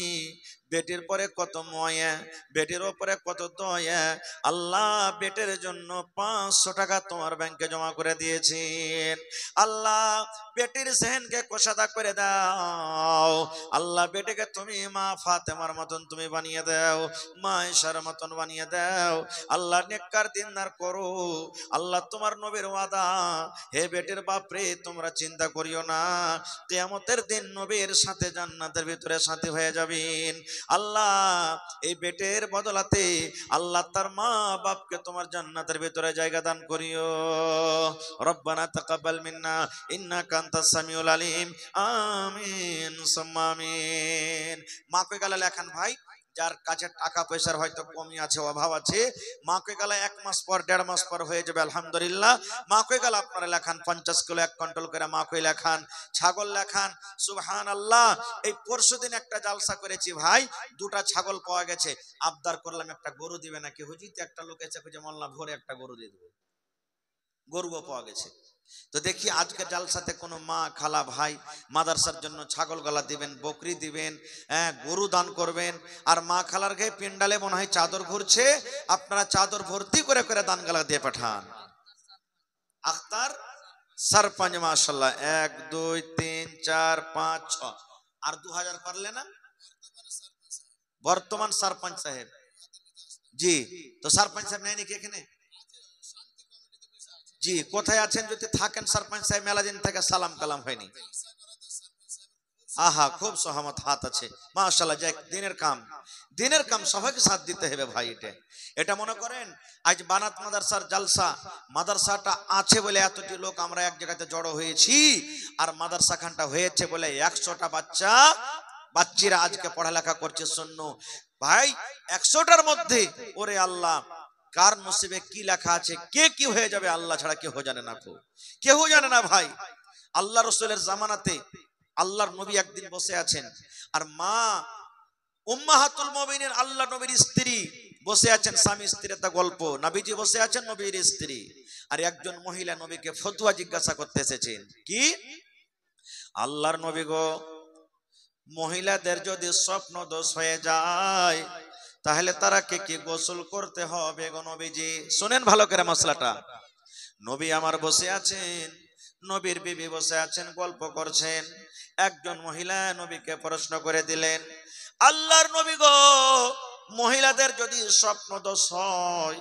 বেটির পরে কত ময়া, বেটির ওপরে কত দয়া। আল্লাহ বেটের জন্য 500 টাকা তোমার ব্যাংকে জমা করে দিয়েছেন। আল্লাহ বেটির জেহেনকে কোষাদা করে দাও। আল্লাহ বেটিকে তুমি মা ফাতেমার মতন তুমি বানিয়ে দাও, মা ঈশার মতন বানিয়ে দাও। আল্লাহ নেককার দিনদার করো। আল্লাহ তোমার নবীর ওয়াদা, হে বেটির বাপরে তোমরা চিন্তা করিও না, কিয়ামতের দিন নবীর সাথে জান্নাতের ভিতরে সাথী হয়ে যাবেন। আল্লাহ এই বেটের বদলাতে আল্লাহ তার মা বাপকে তোমার জান্নাতের ভিতরে জায়গা দান করিও। রব্বানা তাকাব্বাল মিন্না ইন্নাকা আনতাস সামিউল আলিম। আমিন সুম্মা আমিন। মা কই গেল লেখান ভাই, যার কাছে টাকা পয়সার হয়তো কমি আছে অভাব আছে, মা কই গেল 1 মাস পর 1.5 মাস পর হয়ে যাবে আলহামদুলিল্লাহ। মা কই গেল আপনারা লেখান 50 কিলো 1 কুইন্টাল করে মা কই লেখান, ছাগল লেখান। সুবহানাল্লাহ। এই পরশুদিন একটা জালসা করেছি ভাই, 2টা ছাগল পাওয়া গেছে, আবদার করলাম একটা গরু দিবে নাকি হুজুর, একটা লোক এসে খুঁজে মোল্লা ভোরে একটা গরু দিয়ে দেবে, গরুও পাওয়া গেছে। তো দেখি আজকে জালসাতে কোনো মা খালা ভাই মাদ্রাসার জন্য ছাগল গলা দিবেন, বকরি দিবেন, গরু দান করবেন। আর মা খালার গায়ে পিন্ডালে মনে হয় চাদর ঘুরছে, আপনারা চাদর ভর্তি করে করে দান গালা দিয়ে পাঠান। আখতার সরপঞ্চ মাশাআল্লাহ 1 2 3 4 5 6 আর 2000 পারলে না? বর্তমান সরপঞ্চ সাহেব জি, তো সরপঞ্চ সাহেব নাই নাকি এখানে? জি, কোথায় আছেন? যদি থাকেন সরপঞ্চ সাহেব, মেলা দিন থেকে সালাম কালাম হয়নি। আহা, খুব সহমত হাত আছে, মাশাআল্লাহ। যাক, দিনের কাম সবাইকে সাথ দিতে হবে ভাই। এটা মনে করেন আজ বানাত মাদ্রাসার জালসা, মাদ্রাসাটা আছে বলে এতটি লোক আমরা এক জায়গাতে জড়ো হয়েছি, আর মাদ্রাসা খানটা হয়েছে বলে 100টা বাচ্চারা আজকে পড়ালেখা করছে। শূন্য ভাই, 100টার মধ্যে ওরে আল্লাহ কার নসিবে কি লেখা আছে, কে কি হয়ে যাবে আল্লাহ ছাড়া কেউ জানে না, কেউ জানে না ভাই। আল্লাহ রসুলের জামানাতে আল্লাহর নবী একদিন বসে আছেন, আর মা উম্মাহাতুল মুমিনিন আল্লাহ নবীর স্ত্রী বসে আছেন, স্বামী স্ত্রীর একটা গল্প। নবীজি বসে আছেন, নবীর স্ত্রী, আর একজন মহিলা নবীকে ফতোয়া জিজ্ঞাসা করতে এসেছেন। কি? আল্লাহর নবী গো, মহিলাদের যদি স্বপ্ন দোষ হয়ে যায় তাহলে তারা কি গোসল করতে হবে গো নবীজি? শুনেন ভালো করে মশলাটা। নবী আমার বসে আছেন, নবীর বিবি বসে আছেন, গল্প করছেন। একজন মহিলা নবীকে প্রশ্ন করে দিলেন, আল্লাহর নবী গো, মহিলাদের যদি স্বপ্ন দোষ হয়,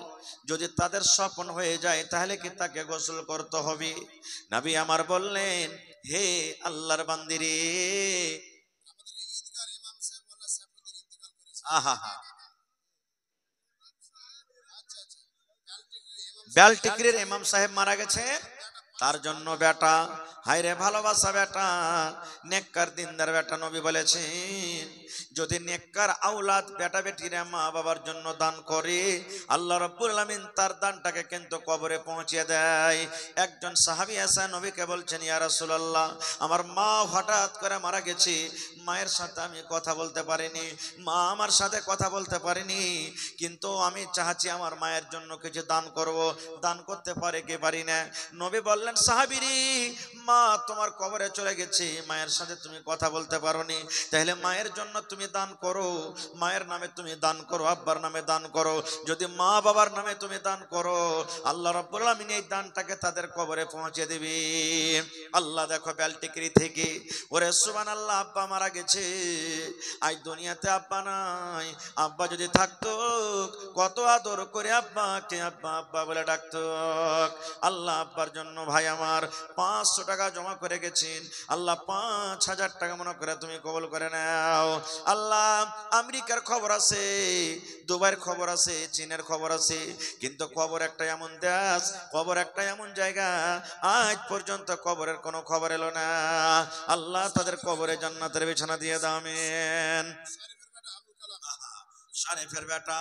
যদি তাদের স্বপ্ন হয়ে যায় তাহলে কি তাকে গোসল করতে হবে? নবী আমার বললেন, হে আল্লাহর বান্দিরে, আহা, বেলটিকিরের ইমাম সাহেব মারা গেছে, তার জন্য বেটা, হায়রে ভালোবাসা বেটা, নেককার দিনদার বেটা। নবী বলেছেন, যদি নেককার আওলাদ বেটা বেটিরা মা বাবার জন্য দান করে, আল্লাহ রাব্বুল আলামিন তার দানটাকে কিন্তু কবরে পৌঁছে দেয়। একজন সাহাবী এসে নবীকে বলছেন, ইয়া রাসূলুল্লাহ, আমার মা হঠাৎ করে মারা গেছে, মায়ের সাথে আমি কথা বলতে পারিনি, মা আমার সাথে কথা বলতে পারিনি, কিন্তু আমি চাচ্ছি আমার মায়ের জন্য কিছু দান করব, দান করতে পারে কি পারি না? নবী বললেন, সাহাবীরি, মা তোমার কবরে চলে গেছে, মায়ের সাথে তুমি কথা বলতে পারোনি, তাহলে মায়ের জন্য তুমি দান করো, মায়ের নামে তুমি দান করো, আব্বার নামে দান করো। যদি মা বাবার নামে তুমি দান করো, আল্লাহ রাব্বুল আলামিন এই দানটাকে তাদের কবরে পৌঁছে দিবে। আল্লাহ দেখো বেলটিকিরি থেকে, ওরে সুবহানাল্লাহ, আব্বা মারা গেছে, আজ দুনিয়াতে আব্বা নাই, আব্বা যদি থাকতো কত আদর করে আব্বাকে আব্বা আব্বা বলে ডাকতো। আল্লাহ আব্বার জন্য ভাই আমার 500 টাকা জমা করে গেছেন, আল্লাহ 5000 টাকা মনে করে তুমি কবুল করে নাও। আল্লাহ আমেরিকার খবর আছে, দুবাইয়ের খবর আছে, চীনের খবর আছে, কিন্তু কবর একটা এমন দেশ, কবর একটা এমন জায়গা, আজ পর্যন্ত কবরের কোনো খবর এলো না। আল্লাহ তাদের কবরে জান্নাতের বিছানা দিয়ে দাও, আমিন। শরীফের বেটা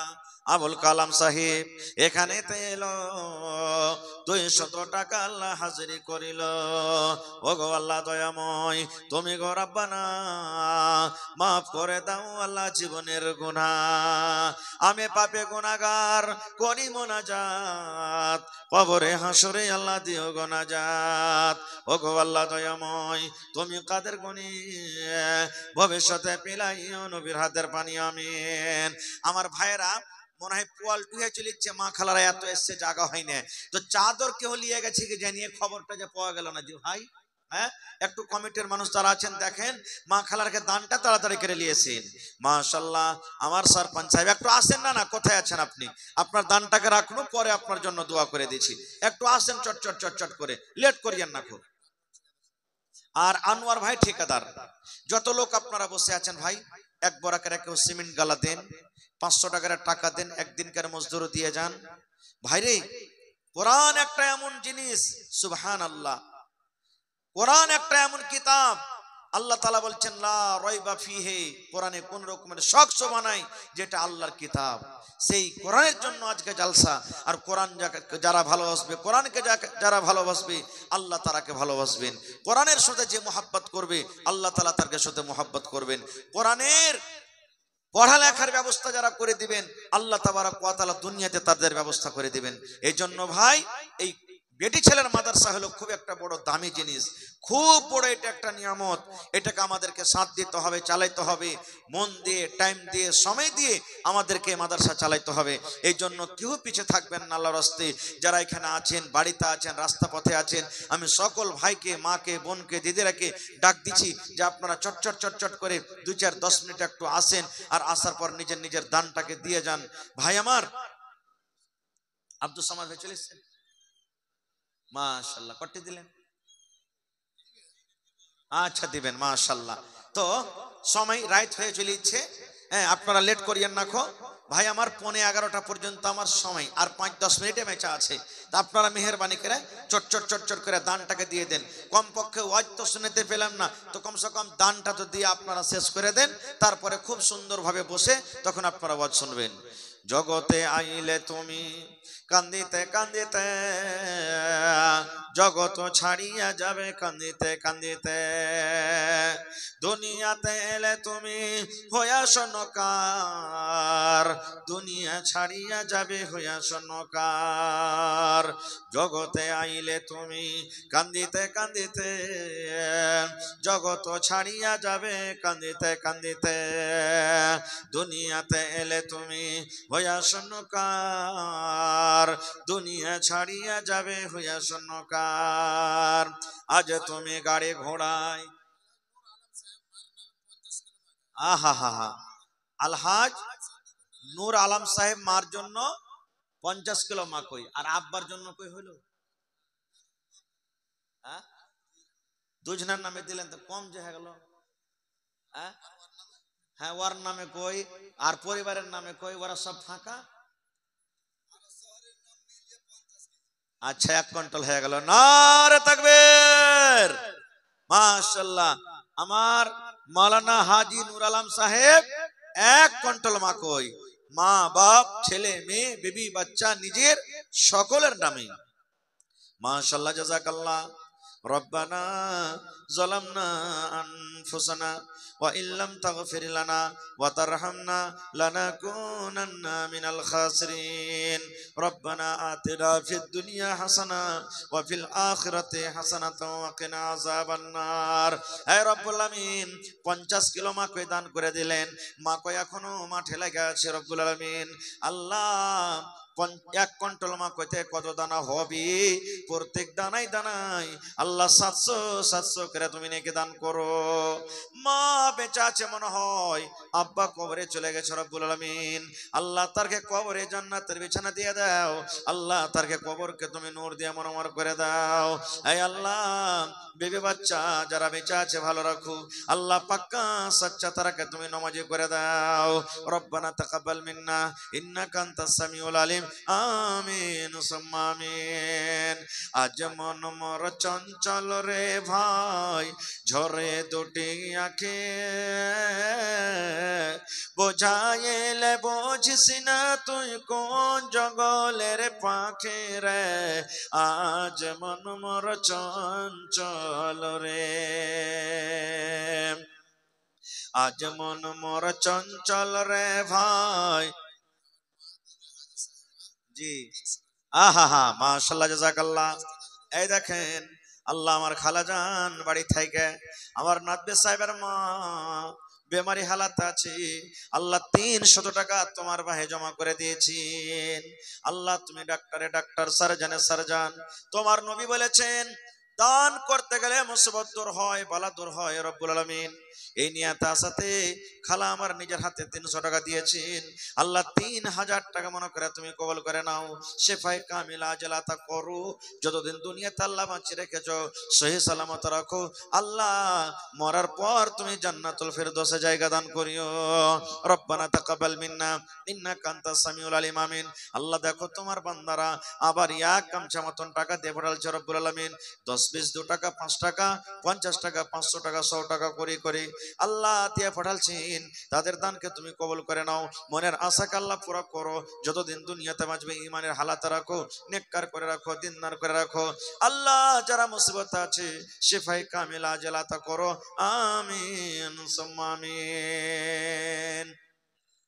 আবুল কালাম সাহেব এখানে এলো, 200 টাকা আল্লাহ হাজিরি করিল। ও গো আল্লাহ দয়াময়, তুমি গো রাব্বানা মাফ করে দাও আল্লাহ জীবনের গুনাহ, আমি পাপে গুনাহগার করি মুনাজাত, কবরে হাসরে আল্লাহ দিও গো নাজাত। ও গো আল্লাহ দয়াময়, তুমি কাদের গুনি ভবিষ্যতে পিলাইও নবীর হাতের পানি, আমিন। আমার ভাইয়েরা মনে হয় পোয়াল টুয়ে চলিচ্ছে, মা খালারা এত এসছে, জায়গা হয় না, তো চাদর কেউ নিয়ে গেছে কি জানিয়ে খবরটা যে পাওয়া গেল না। জি ভাই, হ্যাঁ, একটু কমিটির মানুষ যারা আছেন দেখেন, মা খালারকে দানটা তাড়াতাড়ি করে নিয়েছেন। মাশাআল্লাহ, আমার সরপঞ্চ সাহেব একটু আসেন না, কোথায় আছেন আপনি? আপনার দানটাকে রাখুন, পরে আপনার জন্য দোয়া করে দিচ্ছি, একটু আসেন চট চট চট চট করে, লেট করিয়েন না খুব। আর আনোয়ার ভাই ঠিকাদার, যত লোক আপনারা বসে আছেন ভাই, এক বরাকের কেউ সিমেন্ট গালা দেন, 500 টাকার টাকা দেন, একদিনকার মজদুর দিয়ে যান। ভাইরে, কোরআন একটা এমন জিনিস, সুবহানাল্লাহ, কোরআন একটা এমন কিতাব, আল্লাহ তাআলা বলছেন লা রাইবা ফিহি, কোরআনে কোন রকমের শক নাই, যেটা আল্লাহর কিতাব। সেই কোরআনের জন্য আজকে জালসা। আর কোরআন যারা ভালোবাসবে, কোরআনকে যারা ভালোবাসবে, আল্লাহ তাআলাকে ভালোবাসবেন। কোরআনের সাথে যে মোহাব্বত করবে, আল্লাহ তাআলা তার সাথে মোহাব্বত করবেন। কোরআনের পড়ালেখার ব্যবস্থা যারা করে দিবেন, আল্লাহ তাবারক ওয়া তাআলা দুনিয়াতে তাদের ব্যবস্থা করে দিবেন। এই জন্য ভাই, এই বেটি ছেলের মাদ্রাসা হলো খুব একটা বড় দামি জিনিস, খুব বড় এটা একটা নিয়ামত। এটাকে আমাদেরকে সাথ দিতে হবে, চালাইতে হবে, মন দিয়ে, টাইম দিয়ে, সময় দিয়ে আমাদেরকে মাদ্রাসা চালাইতে হবে। এই জন্য কেউ পিছিয়ে থাকবেন না আল্লাহর রাস্তে। যারা এখানে আছেন, বাড়িতে আছেন, রাস্তা পথে আছেন, আমি সকল ভাইকে, মাকে, বোনকে, দিদিরাকে ডাক দিচ্ছি যে আপনারা চটচট চটচট করে 2-4-10 মিনিট একটু আসেন, আর আসার পর নিজের নিজের দানটাকে দিয়ে যান। ভাই আমার আব্দুল সামাদ ভাই চলে এসেছেন, মাশাআল্লাহ, কটি দিলেন? আচ্ছা দিবেন, মাশাআল্লাহ। তো সময় রাইট হয়ে চলেছে, হ্যাঁ আপনারা লেট করিয়েন না খো ভাই। আমার 11:15 পর্যন্ত আমার সময়, আর 5-10 মিনিটে মেচা আছে। তা আপনারা মেহেরবানি করে চট করে দানটাকে দিয়ে দেন। কমপক্ষে ওয়াজ তো শুনতে পেলাম না, তো কমসে কম দানটা তো দিয়ে আপনারা শেষ করে দেন, তারপরে খুব সুন্দরভাবে বসে তখন আপনারা ওয়াজ শুনবেন। জগতে আইলে তুমি কান্দিতে কান্দিতে, জগত ছাড়িয়া যাবে কান্দিতে কান্দিতে। দুনিয়াতে এলে তুমি হইয়া শোনকার, দুনিয়া ছাড়িয়া যাবে হইয়া শোনকার। জগতে আইলে তুমি কান্দিতে কান্দিতে, জগত ছাড়িয়া যাবে কান্দিতে কান্দিতে। দুনিয়াতে এলে তুমি হইয়া শোনকার, দুনিয়া ছাড়িয়া যাবে হইয়া শোনকার। আজ তুমি গাড়ি ঘোড়ায়, আহা হা হা, আলহাজ নূর আলম সাহেব মার জন্য 50 কিলো মা কই, আর আব্বার জন্য কই হইল? হ্যাঁ, দুজনের নামে দিলেন তো কম যে হয়ে গেল। হ্যাঁ হ্যাঁ, ওর নামে কই আর পরিবারের নামে কই, ওরা সব ফাঁকা। আচ্ছা 1 কুইন্টাল হয়ে গেল, নারে তাকবীর, মাশাআল্লাহ। আমার মাওলানা হাজী নূর আলম সাহেব 1 কুইন্টাল মা কই, মা বাপ ছেলে মেয়ে বেবি বাচ্চা নিজের সকলের নামে। মাশাআল্লাহ, জাযাকাল্লাহ। রব্বানা যালামনা আনফুসানা ওয়া ইল্লাম তাগফির লানা ওয়া তারহামনা লানাকুনান্না মিনাল খাসিরিন। রব্বানা আতিনা ফিদ দুনিয়া হাসানা ওয়া ফিল আখিরাতি হাসানাতাও ওয়া কিনা আযাবান নার। হে রব্বুল আমিন, 50 কিলো মা কই দান করে দিলেন, মা কই এখনো মাঠে লাগা আছে। রব্বুল আমিন আল্লাহ 1 কুইন্টাল মা কইতে কত দানা হবে? প্রত্যেক দানাই দানাই আল্লাহ 700 করে তুমি নেকি দান করো। মা বেঁচে আছে মনে হয়, আব্বা কবরে চলে গেছে। রব্বুল আলামিন আল্লাহ তারকে কবরে জান্নাতের বিছানা দিয়ে দাও। আল্লাহ তারকে কবরকে তুমি নূর দিয়ে মনোমর করে দাও। এই আল্লাহ বেবি বাচ্চা যারা বেঁচে আছে ভালো রাখো। আল্লাহ পাক্কা সচ্চা তারাকে তুমি নামাজি করে দাও। রব্বানা তাকাব্বাল মিন্না ইন্নাকা আনতাস সামিউল আলিম। আমিন সুম্মা আমিন। আজ মন মোর চঞ্চল রে ভাই, ঝরে দুটি আঁখে, বোঝাইলে বুঝিস না তুই কোন জগলের পাখি রে। আজ মন মোর চঞ্চল রে, আজ মন মোর চঞ্চল রে ভাই। জি আহা হা, মাশাআল্লাহ, জাযাকাল্লাহ। এই দেখেন আল্লাহ আমার খালাজান বাড়ি থেকে আমার নাদবে সাহেবের মা বেমারি হালাত আছে। আল্লাহ 300 টাকা তোমার ভাই জমা করে দিয়েছেন। আল্লাহ তুমি ডাক্তারে ডাক্তার, সার্জনে সার্জন। তোমার নবী বলেছেন দান করতে গেলে মুসিবত দূর হয়, বালা দূর হয়। রব্বুল আলামিন এই নিয়াতে আসাতে খালা আমার নিজের হাতে 300 টাকা দিয়েছেন। আল্লাহ 3000 টাকা মনে করে তুমি কবল করে নাও। শেফায়ে কামিলা আজলাতা করো, যতদিন দুনিয়াতে আল্লাহ বাঁচিয়ে রেখেছো সহি সালামত রাখো। আল্লাহ মরার পর তুমি জান্নাতুল ফিরদৌসে জায়গা দান করিও। রব্বানা তাকাব্বাল মিন্না ইন্নাকা আনতাস সামিউল আলিম। আমিন। আল্লাহ দেখো তোমার বান্দারা আবার এক গামছা মতন টাকা দিয়ে পাঠালছে। রব্বুল আলামিন 10, 20, 2 টাকা, 5 টাকা, 50 টাকা, 500 টাকা, 100 টাকা করে করে আল্লাহ দিয়ে পাঠালছেন। তাদের দানকে তুমি কবল করে নাও। মনের আশাকে আল্লাহ পুরা করো। যতদিন দুনিয়াতে বাঁচবে ঈমানের হালাত রাখো, নেককার করে রাখো, দিনদার করে রাখো। আল্লাহ যারা মুসিবত আছে শিফায়ে কামিলা আজলাতা করো। আমিন সুম্মা আমিন।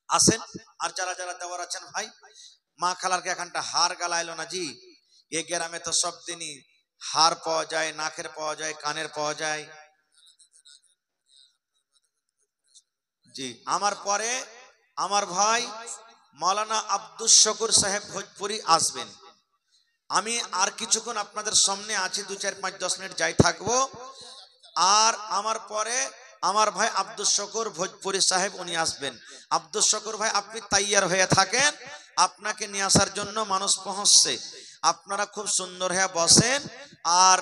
আসেন আর যারা যারা দেওয়ার আছেন ভাই, মা খালারকে এখানটা হার গালাইলো না জি। এই গ্রামে তো সব দিনই হার পাওয়া যায়, নাকের পাওয়া যায়, কানের পাওয়া যায়। জি আমার পরে আমার ভাই মাওলানা আব্দুস শকুর সাহেব ভোজপুরি আসবেন। আমি আর কিছুক্ষণ আপনাদের সামনে আছি, 2, 4, 5, 10 মিনিট যাই থাকবো। আর আমার পরে আমার ভাই আব্দুস শকুর ভোজপুরি সাহেব উনি আসবেন। আব্দুস শকুর ভাই আপনি তৈয়ার হয়ে থাকেন, আপনাকে নিয়ে আসার জন্য মানুষ পৌঁছছে। আপনারা খুব সুন্দর হয়ে বসেন। আর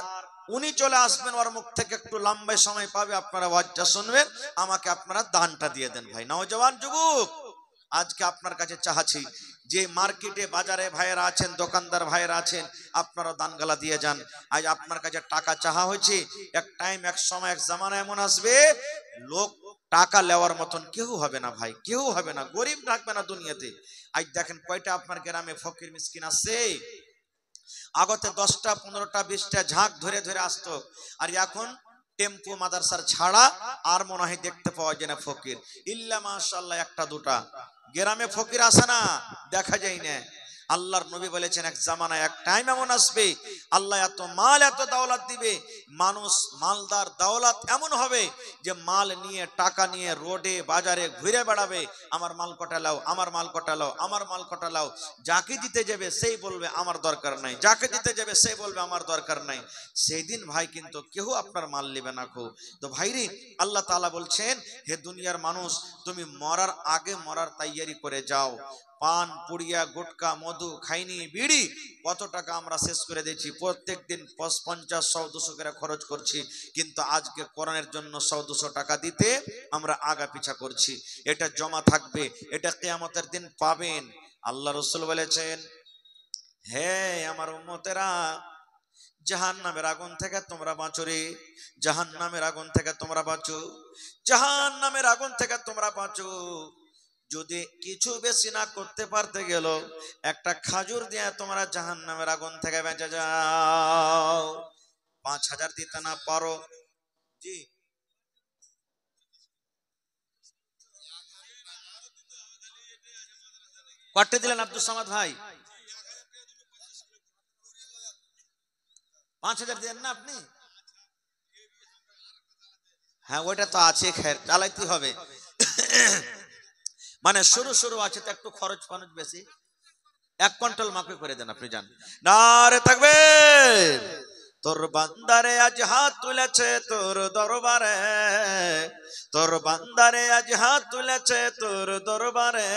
উনি চলে আসবেন, ওর মুখ থেকে একটু লম্বা সময় পাবে, আপনারা ওয়াজটা শুনবেন, আমাকে আপনারা দানটা দিয়ে দেন। ভাই নওজওয়ান যুবক, আজকে আপনার কাছে চাচ্ছি যে মার্কেটে বাজারে ভাইয়েরা আছেন, দোকানদার ভাইয়েরা আছেন, আপনারা দানগালা দিয়ে যান। আজ আপনার কাছে টাকা চাহা হয়েছে, এক টাইম এক সময় এক জামানা এমন আসবে লোক টাকা নেওয়ার মতন কেউ হবে না ভাই, কেউ হবে না, গরিব থাকবে না দুনিয়াতে। আজ দেখেন কয়টা আপনার গ্রামে ফকির মিসকিন আছে, আগতে 10টা 15টা 20টা ঝাঁক ধরে ধরে আসতো, আর এখন টেম্পো মাদ্রাসার ছাড়া আর মনে হয় দেখতে পাওয়া যায় না ফকির, ইল্লা মাশাআল্লাহ একটা দুটা গ্রামে ফকির আসে না, দেখা যায় না। আল্লাহর নবী বলেছেন এক জামানা এক টাইম এমন আসবে আল্লাহ এত মাল এত দাওলাত দিবে, মানুষ মালদার দাওলাত এমন হবে যে মাল নিয়ে টাকা নিয়ে রোডে বাজারে ঘুরে বেড়াবে, আমার মাল কটা লাও, আমার মাল কটা লাও, আমার মাল কটা লাও। যাকে দিতে যাবে সেই বলবে আমার দরকার নাই, যাকে দিতে যাবে সেই বলবে আমার দরকার নাই। সেই দিন ভাই কিন্তু কেউ আপনার মাল নেবে না খো। তো ভাইরে আল্লাহ তাআলা বলছেন, হে দুনিয়ার মানুষ, তুমি মরার আগে মরার তৈয়ারি করে যাও। পান পুড়িয়া গুটকা মধু খাইনি বিড়ি কত টাকা আমরা শেষ করে দিয়েছি, প্রত্যেক দিন 50 100 200 করে খরচ করছি, কিন্তু আজকে কোরআনের জন্য 100 200 টাকা দিতে আমরা আগা পিছা করছি। এটা জমা থাকবে, এটা কিয়ামতের দিন পাবেন। আল্লাহ রাসূল বলেছেন, হে আমার উম্মতেরা, জাহান্নামের আগুন থেকে তোমরা বাঁচো রে, জাহান্নামের আগুন থেকে তোমরা বাঁচো, জাহান্নামের আগুন থেকে তোমরা বাঁচো। যদি কিছু বেশি না করতে পারতে গেল, একটা খাজুর দিয়ে তোমরা জাহান্নামের আগুন থেকে বেঁচে যাও। 5000 দিতে না পারো, জি কটে দিলেন আব্দুল সামাদ ভাই, 5000 দেন না আপনি? হ্যাঁ ওইটা তো আছে, খের চালাইতে হবে। মানে শুরু শুরু আছে তো একটু খরচ ফানুচ বেশি, 1 কুইন্টাল মাপে করে দেন আপনি, যান। নারে থাকবে, তোর বান্দারে আজ হাত তুলেছে তোর দরবারে, তোর বান্দারে আজ হাত তুলেছে তোর দরবারে,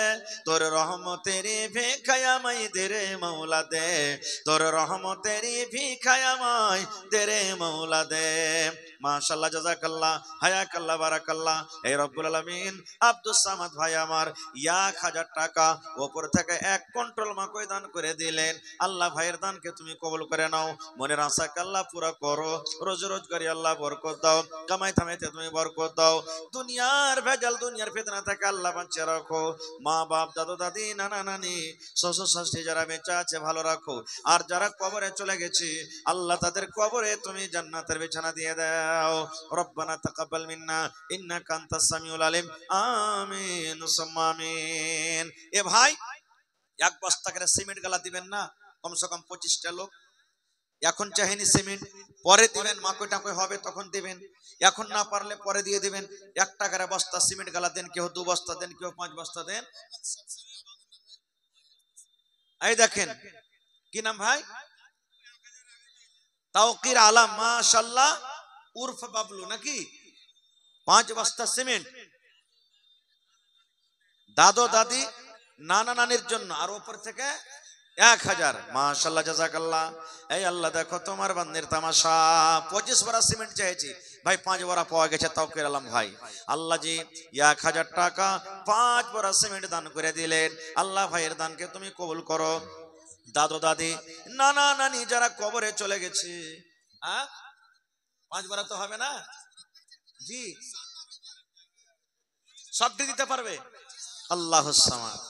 তোর রহমতেরই ভিখায় আমায় দে রে মওলা দে, তোর রহমতেরই ভিখায় আমায় দে রে মওলা দে। মাশাআল্লাহ, জাযাকাল্লাহ, হায়াকাল্লাহ, বারাকাল্লাহ। এই রব্বুল আলামিন আব্দুস সামাদ ভাই আমার 1000 টাকা উপর থেকে 1 কুইন্টাল মাকৈ দান করে দিলেন। আল্লাহ ভাইয়ের দানকে তুমি কবুল করে নাও, মনের আশাকে আল্লাহ পুরা করো, রোজ রোজগারি আল্লাহ বরকত দাও, কামাই থামাইতে তুমি বরকত দাও, দুনিয়ার ভেজাল দুনিয়ার ফিতনা থেকে আল্লাহ বাঁচিয়ে রাখো, মা বাপ দাদু দাদি নানা নানি শ্বশুর শাশুড়ি যারা বেঁচে আছে ভালো রাখো, আর যারা কবরে চলে গেছে আল্লাহ তাদের কবরে তুমি জান্নাতের বিছানা দিয়ে দাও। রব্বানা তাকাব্বাল মিন্না ইন্নাকা আনতাস সামিউল আলিম, আমিন সুম্মা আমিন। এ ভাই 1 বস্তা করে সিমেন্ট গালা দিবেন না, কমসে কম 25টা লোক। এখন চাইনি সিমেন্ট, পরে দিবেন, মাকই টাকই হবে তখন দিবেন, এখন না পারলে পরে দিয়ে দিবেন। 1 টাকার বস্তা সিমেন্ট গালা দেন, কেউ 2 বস্তা দেন, কেউ 5 বস্তা দেন। এই দেখেন কি নাম ভাই, তাওকির আলম, মাশাআল্লাহ, উর্ফ বাবলু নাকি, 5 বস্তা সিমেন্ট দাদু দাদি নানা নানির জন্য, আর উপর থেকে 1000। মাশাআল্লাহ, জাযাকাল্লাহ। এই আল্লাহ দেখো তোমার বান্দির তামাশা, 25 বড়া সিমেন্ট চাইছি ভাই, 5 বড়া পাওয়া গেছে তাওকির আলম ভাই। আল্লাহ জি 1000 টাকা 5 বড়া সিমেন্ট দান করে দিলেন। আল্লাহ ভাইয়ের দানকে তুমি কবুল করো। দাদু দাদি নানা নানি যারা কবরে চলে গেছে, 5 বড়া তো হবে না জি, সবটি দিতে পারবে। আল্লাহুস সামাদ।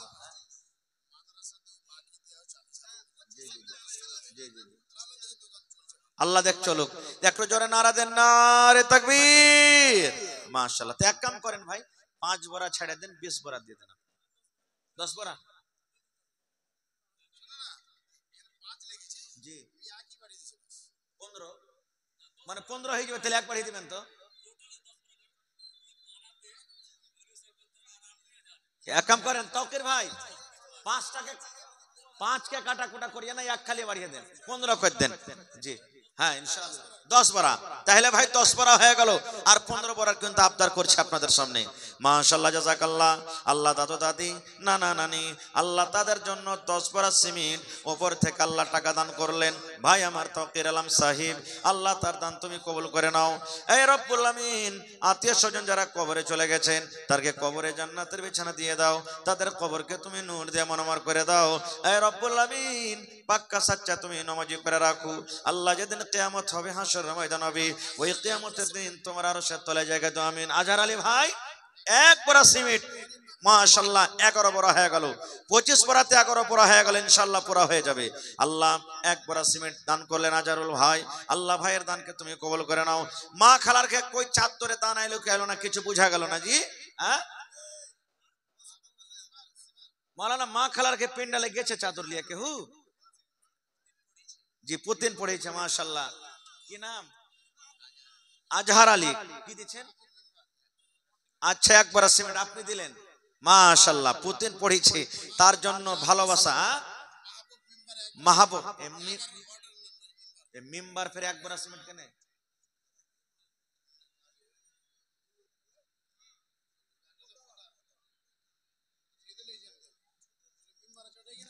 আল্লাহ দেখ চলুক, একটু জোরে নারা দেন, নারে তাকবীর। মাশাআল্লাহ। তো এক কাম করেন ভাই, 5 বড়া ছেড়ে দেন, 20 বড়া দিয়ে দেন, 10 বড়া জি, 15 মানে 15 হয়ে যাবে, তাহলে একবার দিবেন তো। এক কাম করেন তাওকির ভাই, 5 কে কাটা কুটা করিয়ে না, 1 খালি বাড়িয়ে দেন, 15 করে দেন জি। হ্যাঁ ইনশাআল্লাহ 10 বড়া, তাহলে ভাই 10 বড়া হয়ে গেল, আর 15 বড়ার কিন্তু আবদার করছে আপনাদের সামনে। মাশাআল্লাহ জাযাকাল্লাহ। আল্লাহ দাদু দাদি নানা নানি আল্লাহ তাদের জন্য 10 বড়া সিমেন্ট উপর থেকে আল্লাহ টাকা দান করলেন। ভাই আমার তকির আলম সাহিব, আল্লাহ তার দান তুমি কবুল করে নাও। এই রব্বুল আমিন, আত্মীয় স্বজন যারা কবরে চলে গেছেন তাদেরকে কবরে জান্নাতের বিছানা দিয়ে দাও, তাদের কবরকে তুমি নূর দিয়ে মনোমর করে দাও। এই রব্বুল আমিন, পাক্কা সাচ্চা তুমি নামাজি করে রাখো। আল্লাহ যেদিন কিয়ামত হবে, হাসরের ময়দান হবে, ওই কিয়ামতের দিন তোমার আরশের তলায় জায়গা দাও। আমিন। আজহার আলী ভাই, এক বড়া সিমেন্ট মাশাআল্লাহ 11 বড়া হয়ে গেল, 25 বড়াতে 11 বড়া হয়ে গেল, ইনশাআল্লাহ পুরা হয়ে যাবে। আল্লাহ এক বড়া সিমেন্ট দান করলেন আজহারুল ভাই, আল্লাহ ভাইয়ের দানকে তুমি কবুল করে নাও। মা খালারকে কই চাদরে দান আইলো কি আইলো না কিছু বুঝা গেল না জি। হ্যাঁ মাওলানা, মা খালারকে পিন্ডালে গেছে চাদর লিয়ে কেহু জি, পুতিন পড়েছে মাশাআল্লাহ। কি নাম? আজহার আলী। কি দিচ্ছেন? আচ্ছা, একবার সিমেন্ট আপনি দিলেন, মাশাআল্লাহ। পুতিন পড়েছে, তার জন্য ভালোবাসা। মাহবুব এমনি মিম্বার ফের একবার সিমেন্ট কেন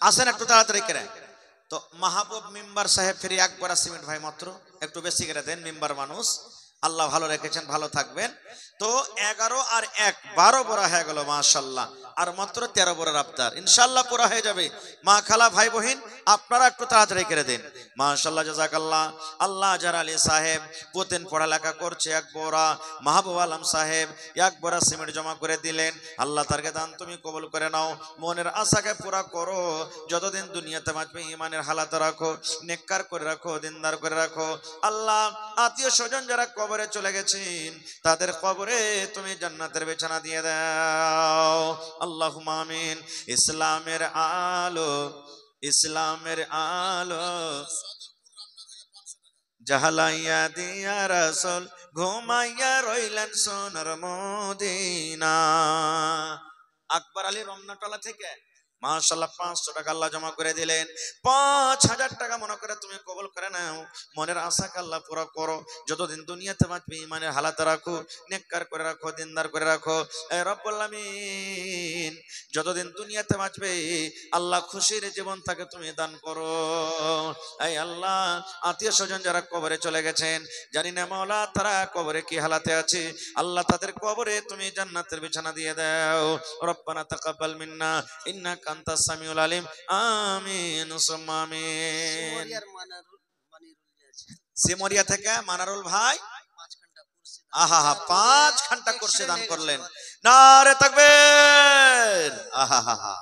আসেন একটু তাড়াতাড়ি করে। তো মাহবুব মিম্বার সাহেব ফের একবার সিমেন্ট ভাই মাত্র একটু বেশি করে দেন, মিম্বার মানুষ, আল্লাহ ভালো রেখেছেন, ভালো থাকবেন। তো 11 আর 1 12 বড়া হয়ে গেল মাশাআল্লাহ, আর মাত্র 13 বড়ার আবদার, ইনশাআল্লাহ পুরা হয়ে যাবে। মা খালা ভাই বহিন আপনারা একটু তাড়াতাড়ি করে দেন। মাশাআল্লাহ জাযাকাল্লাহ। আল্লাহ আজহার আলী সাহেব পুতিন পড়ালেখা করছে, 1 বড়া। মাহবুব আলম সাহেব 1 বড়া সিমেন্ট জমা করে দিলেন, আল্লাহ তারকে দান তুমি কবুল করে নাও, মনের আশাকে পুরা করো। যতদিন দুনিয়াতে বাঁচবে ঈমানের হালাতে রাখো, নেককার করে রাখো, দিনদার করে রাখো। আল্লাহ আত্মীয় স্বজন যারা কবরে চলে গেছেন তাদের কবরে তুমি জান্নাতের বিছানা দিয়ে দাও, আল্লাহুম্মা আমিন। ইসলামের আলো, ইসলামের আলো জাহালাইয়া দিয়া রাসূল ঘুমাইয়া রইলেন সোনার মদিনা। আকবর আলী রমনাটলা থেকে মাশাআল্লাহ 500 টাকা আল্লাহ জমা করে দিলেন। 5000 টাকা মনে করে তুমি কবুল করে নাও, মনের আশাকে আল্লাহ পুরো করো। যতদিন দুনিয়াতে বাঁচবে ঈমানের হালাতে রাখো, নেককার করে রাখো, দিনদার করে রাখো। এ রব্বুল আমিন, যতদিন দুনিয়াতে বাঁচবে আল্লাহ খুশির জীবন তাকে তুমি দান করো। এই আল্লাহ আত্মীয় স্বজন যারা কবরে চলে গেছেন, জানি না মাওলা তারা কবরে কি হালাতে আছে, আল্লাহ তাদের কবরে তুমি জান্নাতের বিছানা দিয়ে দাও। রব্বানা তাকাব্বাল মিন্না ইন্নাকা আনতাস সামিউল আলিম। আমিন সুম্মা আমিন। সিমরিয়া থেকে মানারুল ভাই আহা 5 ঘন্টা কুরসি দান করলেন। নারে তাকবীর। আহা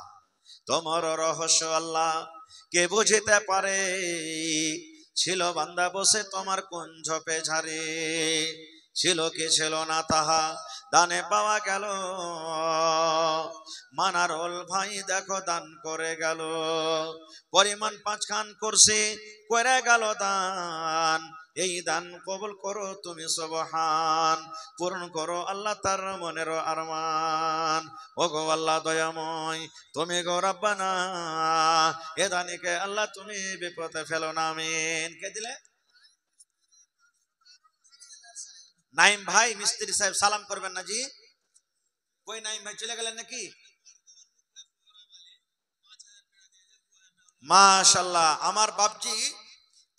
তোমার রহস্য আল্লাহ কে বুঝিতে পারে, ছিল বান্দা বসে তোমার কোন ঝোপে ঝাড়ে, ছিল কি ছিল না তাহা দানে পাওয়া গেল। মানারুল ভাই দেখো দান করে গেল, পরিমাণ 5 খান কুরসি করে গেল দান। এই দান কবুল করো তুমি সুবহান, পূরণ করো আল্লাহ তার মনের আরমান। ও গো আল্লাহ দয়াময়, তুমি গো রব্বানা, এ দানিকে আল্লাহ তুমি বিপদে ফেলো না। আমিন। কে দিলে? নাইম ভাই মিস্ত্রি সাহেব সালাম করবেন না জি। কই নাইম ভাই চলে গেলেন নাকি? মাশাআল্লাহ। আমার বাপজি,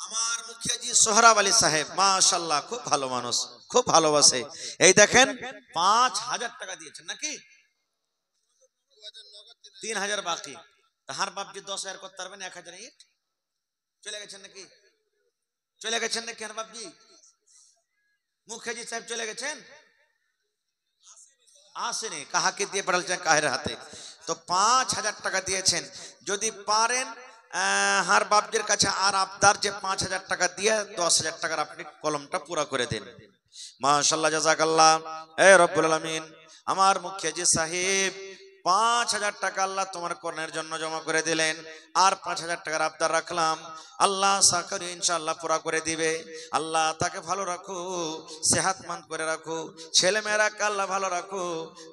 আমার মুখিয়াজি সোহরাব আলী সাহেব মাশাআল্লাহ, খুব ভালো মানুষ, খুব ভালোবাসে। এই দেখেন 5000 টাকা দিয়েছেন নাকি? 3000 বাকি। তাহার বাপজি 10000 করতে পারবেন, 1000 ইট চলে গেছেন নাকি? চলে গেছেন নাকি আর বাপজি? মুখিয়াজি সাহেব চলে গেছেন? আসেনি, কাহাকে দিয়ে পাঠালছেন? কাহের হাতে। তো 5000 টাকা দিয়েছেন। যদি পারেন হার বাপজির কাছে আর আবদার যে 5000 টাকা দিয়ে 10000 টাকার আপনি কলমটা পুরা করে দেন। মাশাআল্লাহ জাযাকাল্লাহ। এ রব্বুল আলামিন, আমার মুখিয়াজি সাহেব 5,000 টাকা আল্লাহ তোমার কর্ণের জন্য জমা করে দিলেন, আর 5,000 টাকার আবদার রাখলাম, আল্লাহ সাকরি ইনশাআল্লাহ পুরা করে দিবে। আল্লাহ তাকে ভালো রাখো, সেহাতমন্দ করে রাখো, ছেলে মেয়েরাকে আল্লাহ ভালো রাখো,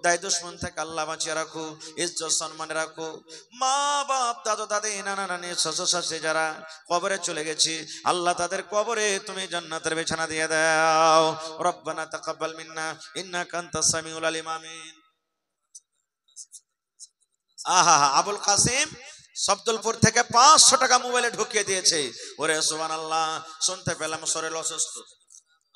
দায় দুশ্মন থেকে আল্লাহ বাঁচিয়ে রাখো, ইজ্জত সম্মানে রাখো। মা বাপ দাদু দাদি নানা নানি শ্বশুর শাশুড়ি যারা কবরে চলে গেছি, আল্লাহ তাদের কবরে তুমি জান্নাতের বিছানা দিয়ে দাও। রব্বানা তাকাব্বাল মিন্না ইন্নাকা আনতাস সামিউল আলিম। আমিন। আহা, আবুল কাসিম শব্দলপুর থেকে 500 টাকা মোবাইলে ঢুকিয়ে দিয়েছে। ওরে সুবহানাল্লাহ, শুনতে পেলাম শরীর অসুস্থ,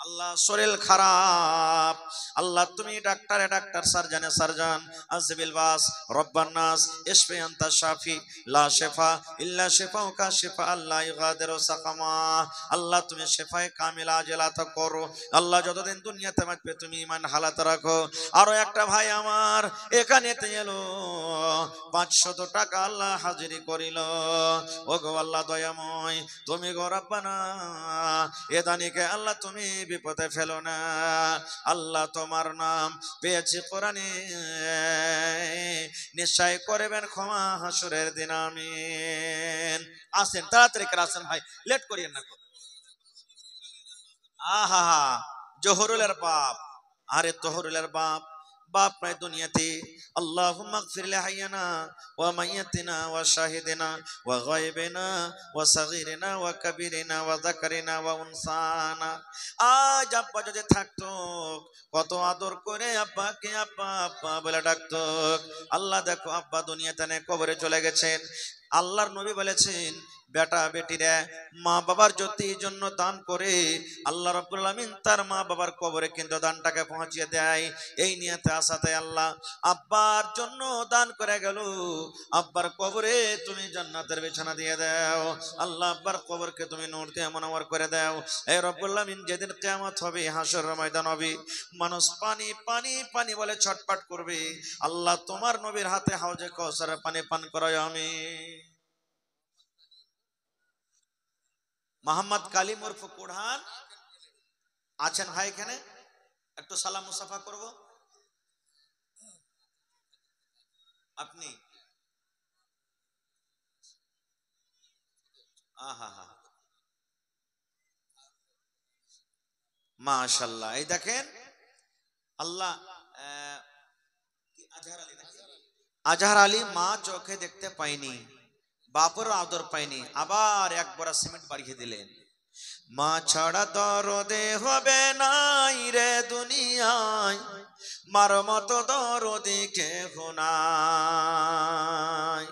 আল্লাহ শরীর খারাপ, আল্লাহ তুমি ডাক্তারে ডাক্তার, সার্জনে সার্জন, আজবিল বাস রব্বান নাস ইশফি আনতা শাফি লা শিফা ইল্লা শিফাউকা শিফা আল্লাহ ইগাদিরু সাকামা। আল্লাহ তুমি শিফায়ে কামিলা আজলাত করো। আল্লাহ যতদিন দুনিয়াতে বাঁচবে তুমি ঈমান হালাত রাখো। আরো একটা ভাই আমার এখানেতে এলো, 500 টাকা আল্লাহ হাজিরি করিল। ও গো আল্লাহ দয়াময়, তুমি গো রব্বানা এ দানিকে আল্লাহ তুমি বিপদে ফেলো না। আল্লাহ তোমার নাম পেয়েছি কোরআনে, নিশ্চয় করবেন ক্ষমা হাসরের দিন। আমিন। আসেন তাড়াতাড়ি করে আসেন ভাই, লেট করিয়েন না। আহা, জহরুলের বাপ, আরে তহরুলের বাপ, বাপ নাই দুনিয়াতে। আল্লাহুম্মা গফির লিহাইয়ানা ওয়া মাইয়াতিনা ওয়া শাহিদিনা ওয়া গায়বিনা ওয়া সাগীরিনা ওয়া কাবীরিনা ওয়া যাকারিনা ওয়া উনসানা। আজ আব্বা যদি থাকতো, কত আদর করে আব্বাকে আব্বা আব্বা বলে ডাকতো। আল্লাহ দেখো আব্বা দুনিয়াতে নেই, কবরে চলে গেছেন। আল্লাহর নবী বলেছেন, বেটা বেটিরা মা বাবার জ্যোতির জন্য দান করে আল্লাহ রাব্বুল আমিন তার মা বাবার কবরে কিন্তু দানটাকে পৌঁছিয়ে দেয়। এই নিয়তে আসাতে আল্লাহ আব্বার জন্য দান করে গেল, আব্বার কবরে তুমি জান্নাতের বিছানা দিয়ে দাও। আল্লাহ আব্বার কবরকে তুমি নূর দিয়ে মুনাওয়ার করে দাও। এই রব্বুল আমিন যেদিন কিয়ামত হবে, হাসরের ময়দান হবে, মানুষ পানি পানি পানি বলে ছটফট করবে, আল্লাহ তোমার নবীর হাতে হাউজে কাউসারের পানি পান করায়। আমিন। মোহাম্মদ কালিম উর্ফ কুরহান আছেন ভাই এখানে? একটু সালাম মুসাফা করব। আপনি আহা, মাশাআল্লাহ। এই দেখেন আল্লাহ, আজহার আলী মা চোখে দেখতে পাইনি, বাপর আদর পাইনি, আবার এক বড় সিমেন্ট বাড়িয়ে দিলেন। মা ছাড়া দরদে হবে নাই রে দুনিয়ায়, মার মতো দরদে কেহ নাই।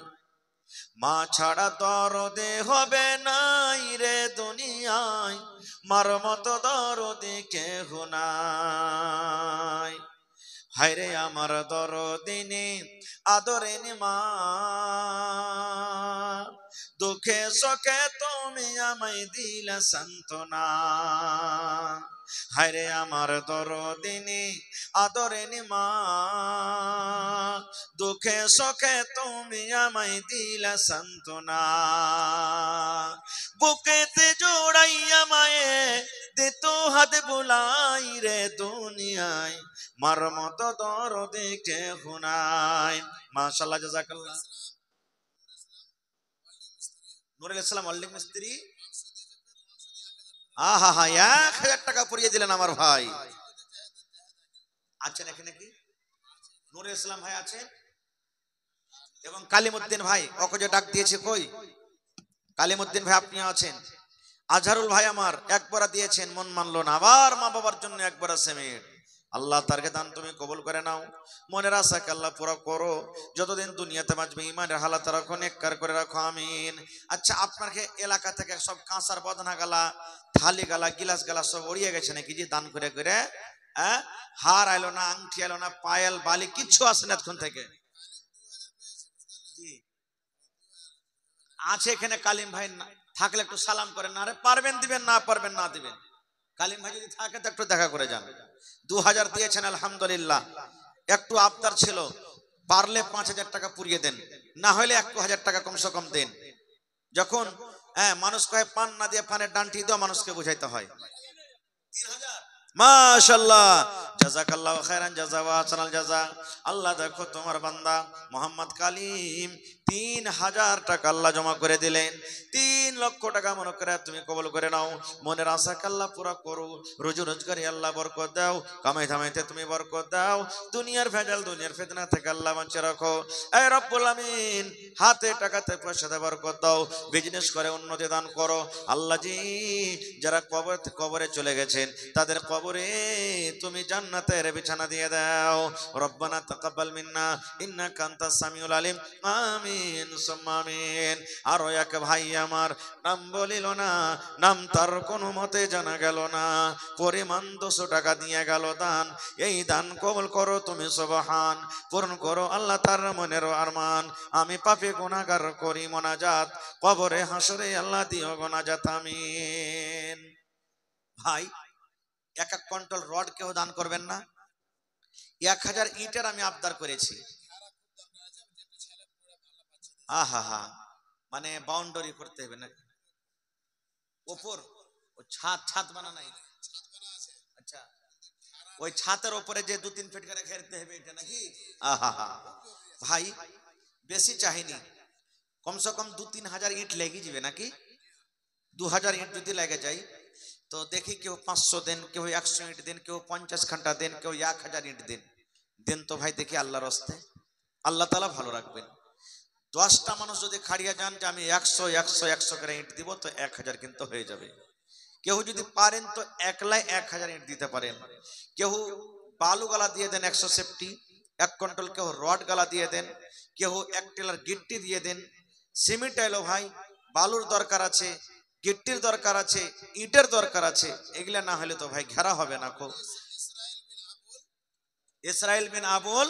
মা ছাড়া দরদে হবে নাই রে দুনিয়ায়, মার মতো দরদে কেহ নাই। হায়রে আমার দরদিনী আদরেনি মা, দুঃখে সুখে তুমি আমায় দিলে সান্ত্বনা। হায়রে আমার দরদিনী আদরেনি মা, দুঃখে সুখে তুমি আমায় দিলে সান্ত্বনা। বুকেতে জোড়াইয়া মায়ে দিত হাত বুলাই রে দুনিয়ায়, মার মতো দরদে কেহ নাই। মাশাআল্লাহ, জাযাকাল্লাহ। নুরুল ইসলাম ওয়েল্ডিং মিস্ত্রি, আহা, 1000 টাকা পরিয়ে দিলেন আমার ভাই। আছেন এখানে কি? নুরুল ইসলাম ভাই আছেন এবং কালিমউদ্দিন ভাই, ওকে যে ডাক দিয়েছে কই? কালিমউদ্দিন ভাই আপনি আছেন। আজহারুল ভাই আমার একবার দিয়েছেন, মন মানলো না, আবার মা বাবার জন্য একবার সিমেন্ট। আল্লাহ তারকে দান তুমি কবুল করে নাও, মনের আশাকে আল্লাহ পুরো করো। যতদিন দুনিয়াতে বাঁচবে ইমানের হালাত রাখো, নেককার করে রাখো। আমিন। আচ্ছা, আপনাকে এলাকা থেকে সব কাঁসার বদনা গালা, থালি গালা, গিলাস গালা সব উড়িয়ে গেছে নাকি? যে দান করে করে হার আইলো না, আংটি আইলো না, পায়েল বালি কিচ্ছু আসে না এতক্ষণ থেকে। আছে এখানে কালিম ভাই, থাকলে একটু সালাম করেন। না রে পারবেন দিবেন, না পারবেন না দিবেন। কালিম ভাই যদি থাকে তো একটু দেখা করে যান। 2000 দিয়েছেন আলহামদুলিল্লাহ। একটু আবদার ছিল, পারলে 5000 টাকা পুড়িয়ে দেন, না হলে 1000 টাকা কমসে কম দেন। যখন মানুষ কয়ে পান না দিয়ে পানের ডান্টি দেওয়া মানুষকে বুঝাইতে হয়। মাশাআল্লাহ, জাযাকাল্লাহু খাইরান জাযা ওয়া আহসানাল জাযা। আল্লাহ দেখো তোমার বান্দা মোহাম্মদ কালিম ৩,০০০ টাকা আল্লাহ জমা করে দিলেন। ৩,০০,০০০ টাকা মনে করে তুমি কবুল করে নাও। মনের আশাকে আল্লাহ পুরা করো। রুজি রোজগারে আল্লাহ বরকত দাও। কামাই ধামাইতে তুমি বরকত দাও। দুনিয়ার ভেজাল দুনিয়ার ফিতনা থেকে আল্লাহ বাঁচিয়ে রাখো। এ রব্বুল আমিন, হাতে টাকাতে পয়সাতে বরকত দাও। বিজনেস করে উন্নতি দান করো। আল্লাহ জি, যারা কবরে চলে গেছেন তাদের কবরে তুমি জান্নাতের বিছানা দিয়ে দাও। রব্বানা তাকাব্বাল মিন্না ইন্নাকা আনতাস সামিউল আলিম। আমিন সুম্মা আমিন। আর এক ভাই আমার নাম বলিল না, নাম তার কোনো মতে জানা গেল না, পরিমাণ 200 টাকা দিয়ে গেল দান। এই দান কবুল করো তুমি সুবহান। পূরণ করো আল্লাহ তার মনের আরমান। আমি পাপী গুনাহগার করি মোনাজাত, কবরে হাসরে আল্লাহ দিও মোনাজাত। আমিন। ভাই, 1 কুইন্টাল রড কেউ দান করবেন না? 1000 ইটের আমি আবদার করেছি। আহা হা, মানে বাউন্ডারি করতে হবে নাকি? ওপর ও ছাদ ছাদ বানা নাই? আচ্ছা, ওই ছাদের উপরে যে 2-3 ফিট করে ঘেরতে হবে এটা নাকি? আহা হা, ভাই বেশি চাহিনি, কমসে কম 2-3 হাজার ইট লেগে যাবে নাকি? 2000 ইট যদি লেগে যায় তো দেখি কেউ 500 দেন, কেউ 100 ইট দেন, কেউ 50 ঘন্টা দেন, কেউ 1000 ইট দেন। দেন তো ভাই দেখি আল্লাহর রাস্তে, আল্লাহ তাআলা ভালো রাখবেন। 10টা মানুষ যদি খাড়িয়ে যান যে আমি 100 করে ইট দিব, তো 1000 কিন্তু হয়ে যাবে। কেউ যদি পারেন তো একলাই 1000 ইট দিতে পারেন। কেউ বালু গালা দিয়ে দেন 100 সেফটি 1 কুইন্টাল, কেউ রড গালা দিয়ে দেন, কেউ 1 টেলার গিট্টি দিয়ে দেন। সিমেন্ট এলো ভাই, বালুর দরকার আছে, গিট্টির দরকার আছে, ইটের দরকার আছে। এগুলা না হলে তো ভাই ঘেরা হবে না। খুব ইসরাইল বিন আবুল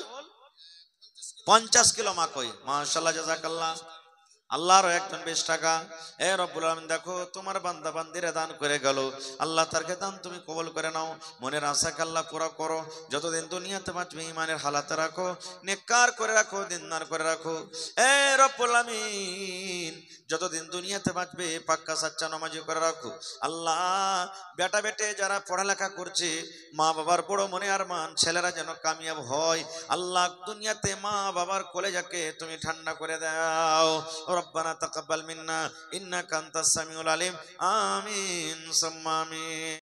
50 কিলো মাকই। মাশাআল্লাহ, জাযাকাল্লাহ। আল্লাহর একজন 20 টাকা। এ রব্বুল আলামিন, দেখো তোমার বান্দা বান্দিরা দান করে গেল, আল্লাহ তারকে দান তুমি কবুল করে নাও। মনের আশাকে আল্লাহ পুরা করো। যতদিন দুনিয়াতে বাঁচবে ঈমানের হালাতে রাখো, নেককার করে রাখো, দিনদার করে রাখো। এ রব্বুল আলামিন, যতদিন দুনিয়াতে বাঁচবে পাক্কা সাচ্চা নামাজি করে রাখো। আল্লাহ, বেটা বেটে যারা পড়ালেখা করছে, মা বাবার বড় মনে আরমান ছেলেরা যেন কামিয়াব হয়। আল্লাহ, দুনিয়াতে মা বাবার কলেজাকে তুমি ঠান্ডা করে দাও। রব্বানা তাকাব্বাল মিন্না ইন্নাকা আনতাস সামিউল আলিম। আমিন সুম্মা আমিন।